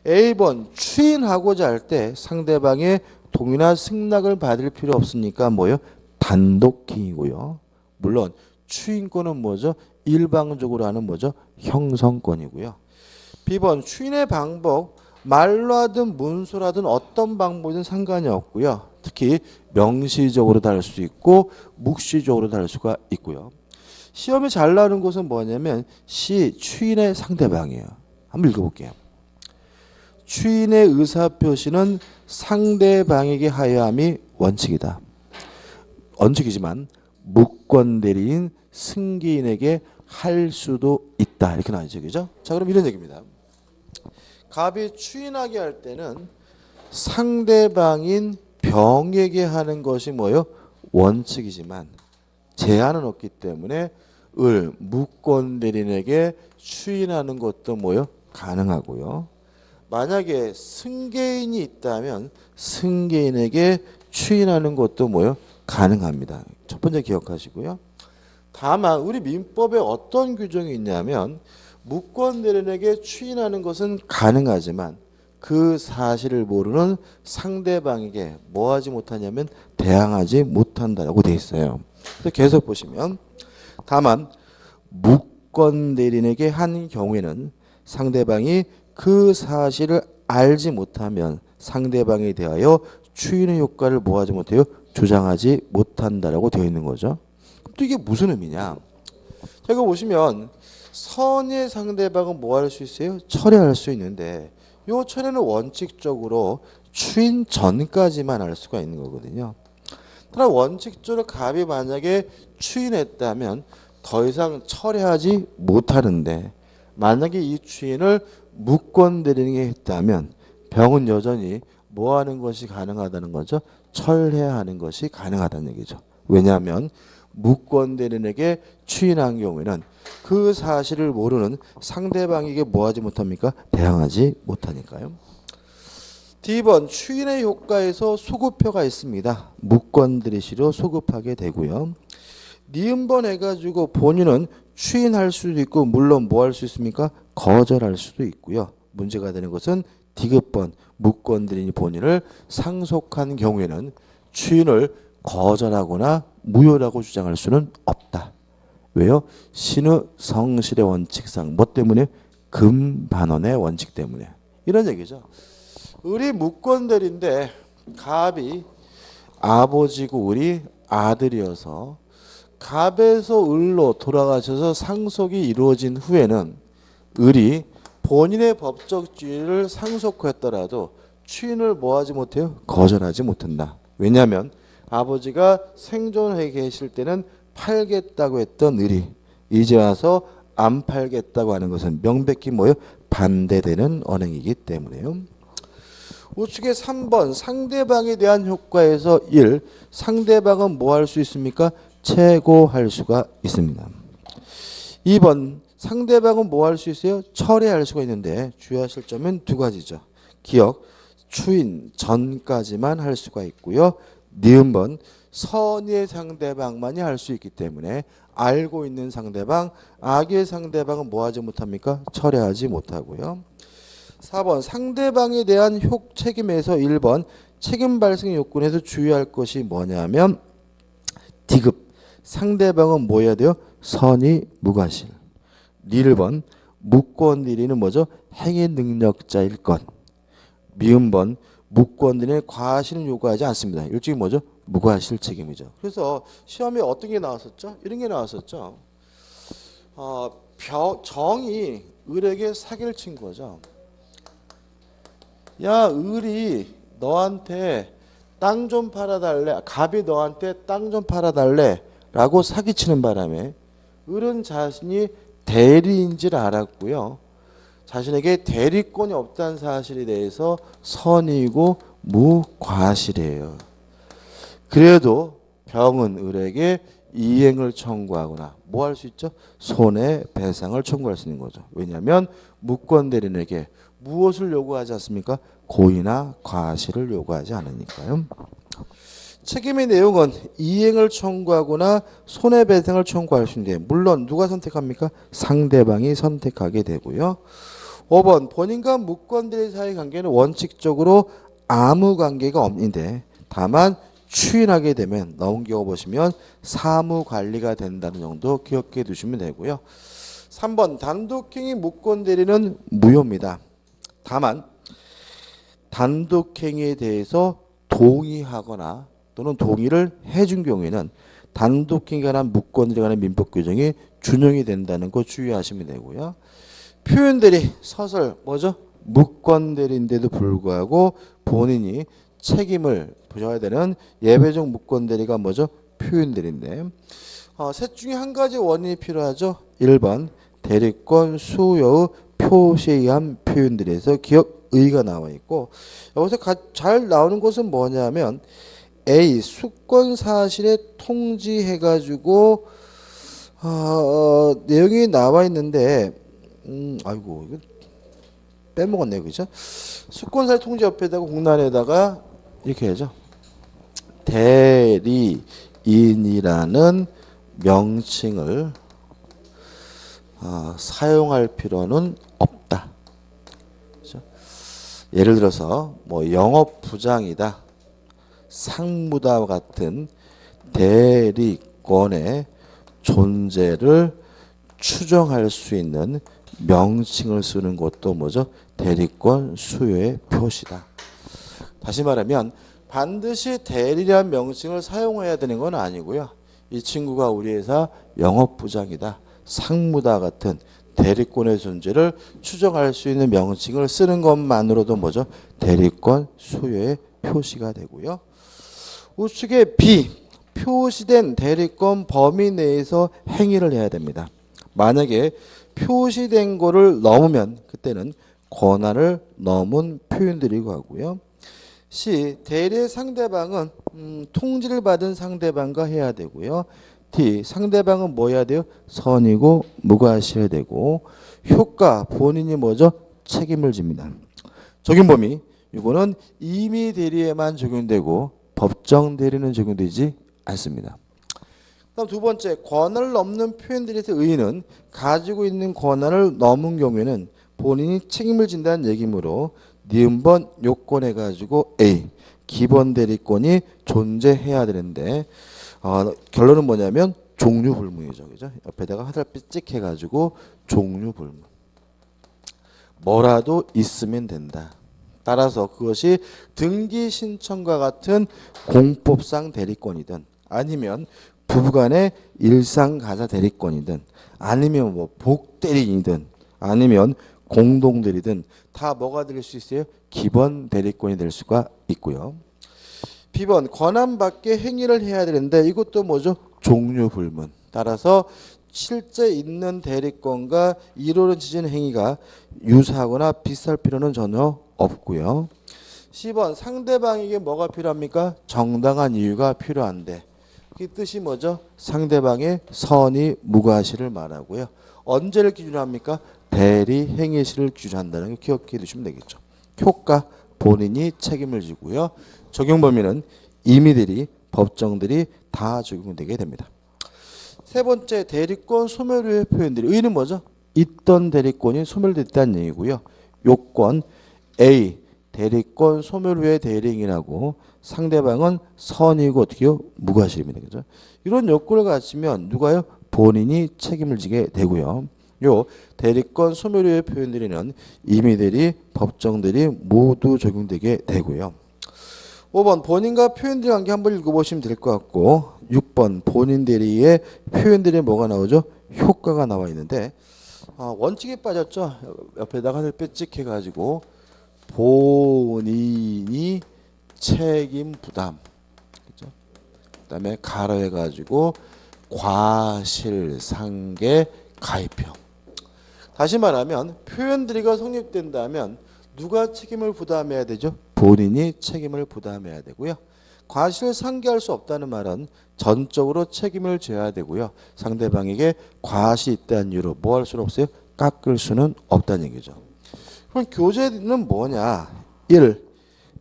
A번 추인하고자 할 때 상대방의 동의나 승낙을 받을 필요 없으니까 뭐요? 단독행위고요. 물론 추인권은 뭐죠? 일방적으로 하는 뭐죠? 형성권이고요. B번 추인의 방법 말로 하든 문서로 하든 어떤 방법이든 상관이 없고요. 특히 명시적으로도 할 수 있고 묵시적으로도 할 수가 있고요. 시험이 잘 나오는 곳은 뭐냐면 C. 추인의 상대방이에요. 한번 읽어볼게요. 추인의 의사표시는 상대방에게 하여함이 원칙이다. 원칙이지만 무권대리인 승계인에게 할 수도 있다. 이렇게 나오죠. 그죠? 자, 그럼 이런 얘기입니다. 갑이 추인하게 할 때는 상대방인 병에게 하는 것이 뭐요? 원칙이지만 제한은 없기 때문에 을 무권대리인에게 추인하는 것도 뭐요? 가능하고요. 만약에 승계인이 있다면 승계인에게 추인하는 것도 뭐요? 가능합니다. 첫 번째 기억하시고요. 다만 우리 민법에 어떤 규정이 있냐면 무권대리인에게 추인하는 것은 가능하지만 그 사실을 모르는 상대방에게 뭐 하지 못하냐면 대항하지 못한다라고 되어 있어요. 그래서 계속 보시면 다만 무권대리인에게 한 경우에는 상대방이 그 사실을 알지 못하면 상대방에 대하여 추인의 효과를 뭐 하지 못해요? 주장하지 못한다라고 되어 있는 거죠. 또 이게 무슨 의미냐? 자, 이거 보시면 선의 상대방은 뭐 할 수 있어요? 철회할 수 있는데 요 철회는 원칙적으로 추인 전까지만 할 수가 있는 거거든요. 그러나 원칙적으로 갑이 만약에 추인했다면 더 이상 철회하지 못하는데 만약에 이 추인을 무권대리인에게 했다면 병은 여전히 뭐 하는 것이 가능하다는 거죠? 철회하는 것이 가능하다는 얘기죠. 왜냐하면 무권대리인에게 추인한 경우에는 그 사실을 모르는 상대방에게 뭐 하지 못합니까? 대항하지 못하니까요. D번 추인의 효과에서 소급표가 있습니다. 무권대리시로 소급하게 되고요. 니은번 해가지고 본인은 추인할 수도 있고 물론 뭐 할 수 있습니까? 거절할 수도 있고요. 문제가 되는 것은 D급번 무권대리인이 본인을 상속한 경우에는 추인을 거절하거나 무효라고 주장할 수는 없다. 왜요? 신의 성실의 원칙상 뭐 때문에? 금반원의 원칙 때문에. 이런 얘기죠. 을이 무권대리인데 갑이 아버지고 을이 아들이어서 갑에서 을로 돌아가셔서 상속이 이루어진 후에는 을이 본인의 법적 지위를 상속했더라도 추인을 뭐하지 못해요? 거절하지 못한다. 왜냐하면 아버지가 생존해 계실 때는 팔겠다고 했던 을이 이제 와서 안 팔겠다고 하는 것은 명백히 뭐예요? 반대되는 언행이기 때문에요. 우측에 3번 상대방에 대한 효과에서 1. 상대방은 뭐 할 수 있습니까? 최고할 수가 있습니다. 2번 상대방은 뭐 할 수 있어요? 철회할 수가 있는데 주의하실 점은 두 가지죠. 기억, 추인 전까지만 할 수가 있고요. 니은번 선의의 상대방만이 할 수 있기 때문에 알고 있는 상대방, 악의 상대방은 뭐 하지 못합니까? 철회하지 못하고요. 4번 상대방에 대한 책임에서 1번 책임 발생 요건에서 주의할 것이 뭐냐면 D급 상대방은 뭐 해야 돼요? 선의 무과실. 1번 무권대리인은 뭐죠? 행위 능력자일 것. 미음번 무권대리인의 과실은 요구하지 않습니다. 일종의 뭐죠? 무과실 책임이죠. 그래서 시험에 어떤 게 나왔었죠? 이런 게 나왔었죠. 정이 을에게 사기를 친 거죠. 야, 을이 너한테 땅 좀 팔아달래. 갑이 너한테 땅 좀 팔아달래. 라고 사기치는 바람에 을은 자신이 대리인 줄 알았고요. 자신에게 대리권이 없다는 사실에 대해서 선의고 무과실이에요. 그래도 병은 을에게 이행을 청구하거나 뭐 할 수 있죠? 손해배상을 청구할 수 있는 거죠. 왜냐하면 무권대리인에게 무엇을 요구하지 않습니까? 고의나 과실을 요구하지 않으니까요. 책임의 내용은 이행을 청구하거나 손해배상을 청구할 수 있는데 물론 누가 선택합니까? 상대방이 선택하게 되고요. 5번 본인과 무권대리 사이 관계는 원칙적으로 아무 관계가 없는데 다만 추인하게 되면 넘겨 보시면 사무관리가 된다는 정도 기억해 두시면 되고요. 3번 단독행위 무권대리는 무효입니다. 다만 단독행위에 대해서 동의하거나 또는 동의를 해준 경우에는 단독행위에 관한 무권대리에 관한 민법 규정이 준용이 된다는 거 주의하시면 되고요. 표현대리 서술 뭐죠? 무권대리인데도 불구하고 본인이 책임을 져야 되는 예외적 무권대리가 뭐죠? 표현대리인데 셋 중에 한 가지 원인이 필요하죠. 1번 대리권 수여의 표시에 의한 표현대리에서 기억의가 나와 있고 여기서 잘 나오는 것은 뭐냐면 A 수권 사실에 통지해가지고 내용이 나와 있는데 아이고 이거 빼먹었네 그죠? 수권사실 통지 옆에다가 공란에다가 이렇게 하죠. 대리인이라는 명칭을 사용할 필요는 없다. 그렇죠? 예를 들어서 뭐 영업부장이다, 상무다와 같은 대리권의 존재를 추정할 수 있는 명칭을 쓰는 것도 뭐죠? 대리권 수요의 표시다. 다시 말하면 반드시 대리라는 명칭을 사용해야 되는 건 아니고요. 이 친구가 우리 회사 영업부장이다, 상무다 같은 대리권의 존재를 추정할 수 있는 명칭을 쓰는 것만으로도 뭐죠? 대리권 수요의 표시가 되고요. 우측에 표시된 대리권 범위 내에서 행위를 해야 됩니다. 만약에 표시된 거를 넘으면 그때는 권한을 넘은 표현들이고 하고요. C. 대리의 상대방은 통지를 받은 상대방과 해야 되고요. D. 상대방은 뭐 해야 돼요? 선이고 무과시해야 되고. 효과 본인이 뭐죠? 책임을 집니다. 적용 범위 이거는 임의 대리에만 적용되고 법정 대리는 적용되지 않습니다. 다음 두 번째, 권한을 넘는 표현들에서 의의는 가지고 있는 권한을 넘은 경우에는 본인이 책임을 진다는 얘기므로 니은번 요건해 가지고 A 기본 대리권이 존재해야 되는데 결론은 뭐냐면 종류불문이죠, 그죠? 옆에다가 화살표 찍해 가지고 종류불문. 뭐라도 있으면 된다. 따라서 그것이 등기 신청과 같은 공법상 대리권이든 아니면 부부간의 일상가사 대리권이든 아니면 뭐 복대리인이든 아니면 공동대리든 다 뭐가 될 수 있어요? 기본 대리권이 될 수가 있고요. B번 권한 밖의 행위를 해야 되는데 이것도 뭐죠? 종류불문. 따라서 실제 있는 대리권과 이루어지는 행위가 유사하거나 비슷할 필요는 전혀 없고요. C번 상대방에게 뭐가 필요합니까? 정당한 이유가 필요한데 그 뜻이 뭐죠? 상대방의 선의 무과시를 말하고요. 언제를 기준으로 합니까? 대리 행위시를 기준한다는 걸 기억해 두시면 되겠죠. 효과 본인이 책임을 지고요. 적용 범위는 임의들이 법정들이 다 적용되게 됩니다. 세 번째 대리권 소멸후의 표현들이 의의는 뭐죠? 있던 대리권이 소멸됐다는 얘기고요. 요건 A 대리권 소멸 후의 대리행위라고 상대방은 선이고 어떻게요? 무과실입니다. 그죠? 이런 요건을 갖추면 누가요? 본인이 책임을 지게 되고요. 요 대리권 소멸 후의 표현들이는 임의들이 법정들이 모두 적용되게 되고요. 5번 본인과 표현들의 관계 한번 읽어보시면 될 것 같고 6번 본인 대리의 표현들이 뭐가 나오죠? 효과가 나와 있는데 원칙에 빠졌죠. 옆에다가 살짝 찍혀가지고 본인이 책임 부담, 그죠? 그다음에 가로해가지고 과실상계 가입형. 다시 말하면 표현들이가 성립된다면 누가 책임을 부담해야 되죠? 본인이 책임을 부담해야 되고요. 과실을 상계할 수 없다는 말은 전적으로 책임을 져야 되고요. 상대방에게 과실이 있다는 이유로 뭐 할 수는 없어요? 깎을 수는 없다는 얘기죠. 그럼 교재는 뭐냐? 1.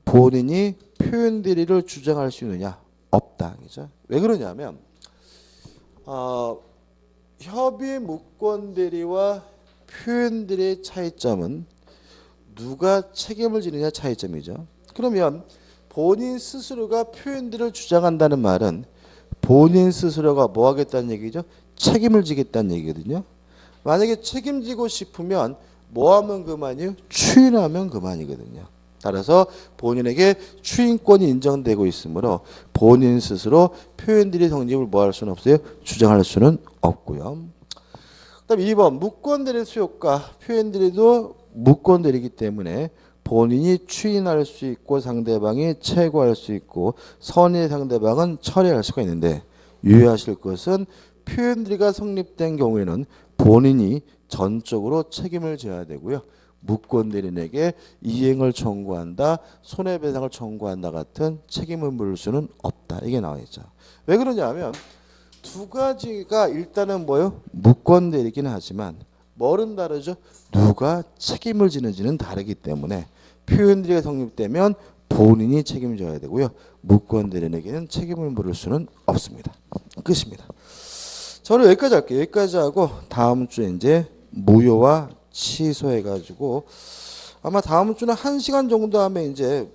본인이 표현 대리를 주장할 수 있느냐? 없다. 그죠? 왜 그러냐면 협의 무권 대리와 표현 대리의 차이점은 누가 책임을 지느냐 차이점이죠. 그러면 본인 스스로가 표현 대리를 주장한다는 말은 본인 스스로가 뭐 하겠다는 얘기죠? 책임을 지겠다는 얘기거든요. 만약에 책임지고 싶으면 뭐 하면 그만이요? 추인하면 그만이거든요. 따라서 본인에게 추인권이 인정되고 있으므로 본인 스스로 표현들이 성립을 뭐 할 수는 없어요? 주장할 수는 없고요. 그다음 2번 무권대리 수요과 표현들이도 무권대리이기 때문에 본인이 추인할 수 있고 상대방이 채고할 수 있고 선의 상대방은 철회할 수가 있는데 유의하실 것은 표현들이가 성립된 경우에는 본인이 전적으로 책임을 져야 되고요. 무권대리인에게 이행을 청구한다, 손해배상을 청구한다 같은 책임을 물을 수는 없다. 이게 나와 있죠. 왜 그러냐면 두 가지가 일단은 뭐요? 무권대리이긴 하지만 뭐는 다르죠? 누가 책임을 지는지는 다르기 때문에 표현들이 성립되면 본인이 책임져야 되고요. 무권대리인에게는 책임을 물을 수는 없습니다. 끝입니다. 저는 여기까지 할게요. 여기까지 하고 다음 주에 이제 무효와 취소해가지고 아마 다음 주는 1시간 정도 하면 이제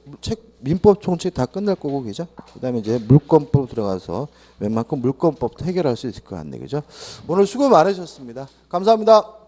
민법 총칙 다 끝날 거고 그죠? 그다음에 이제 물권법 들어가서 웬만큼 물권법도 해결할 수 있을 것 같네 그죠? 오늘 수고 많으셨습니다. 감사합니다.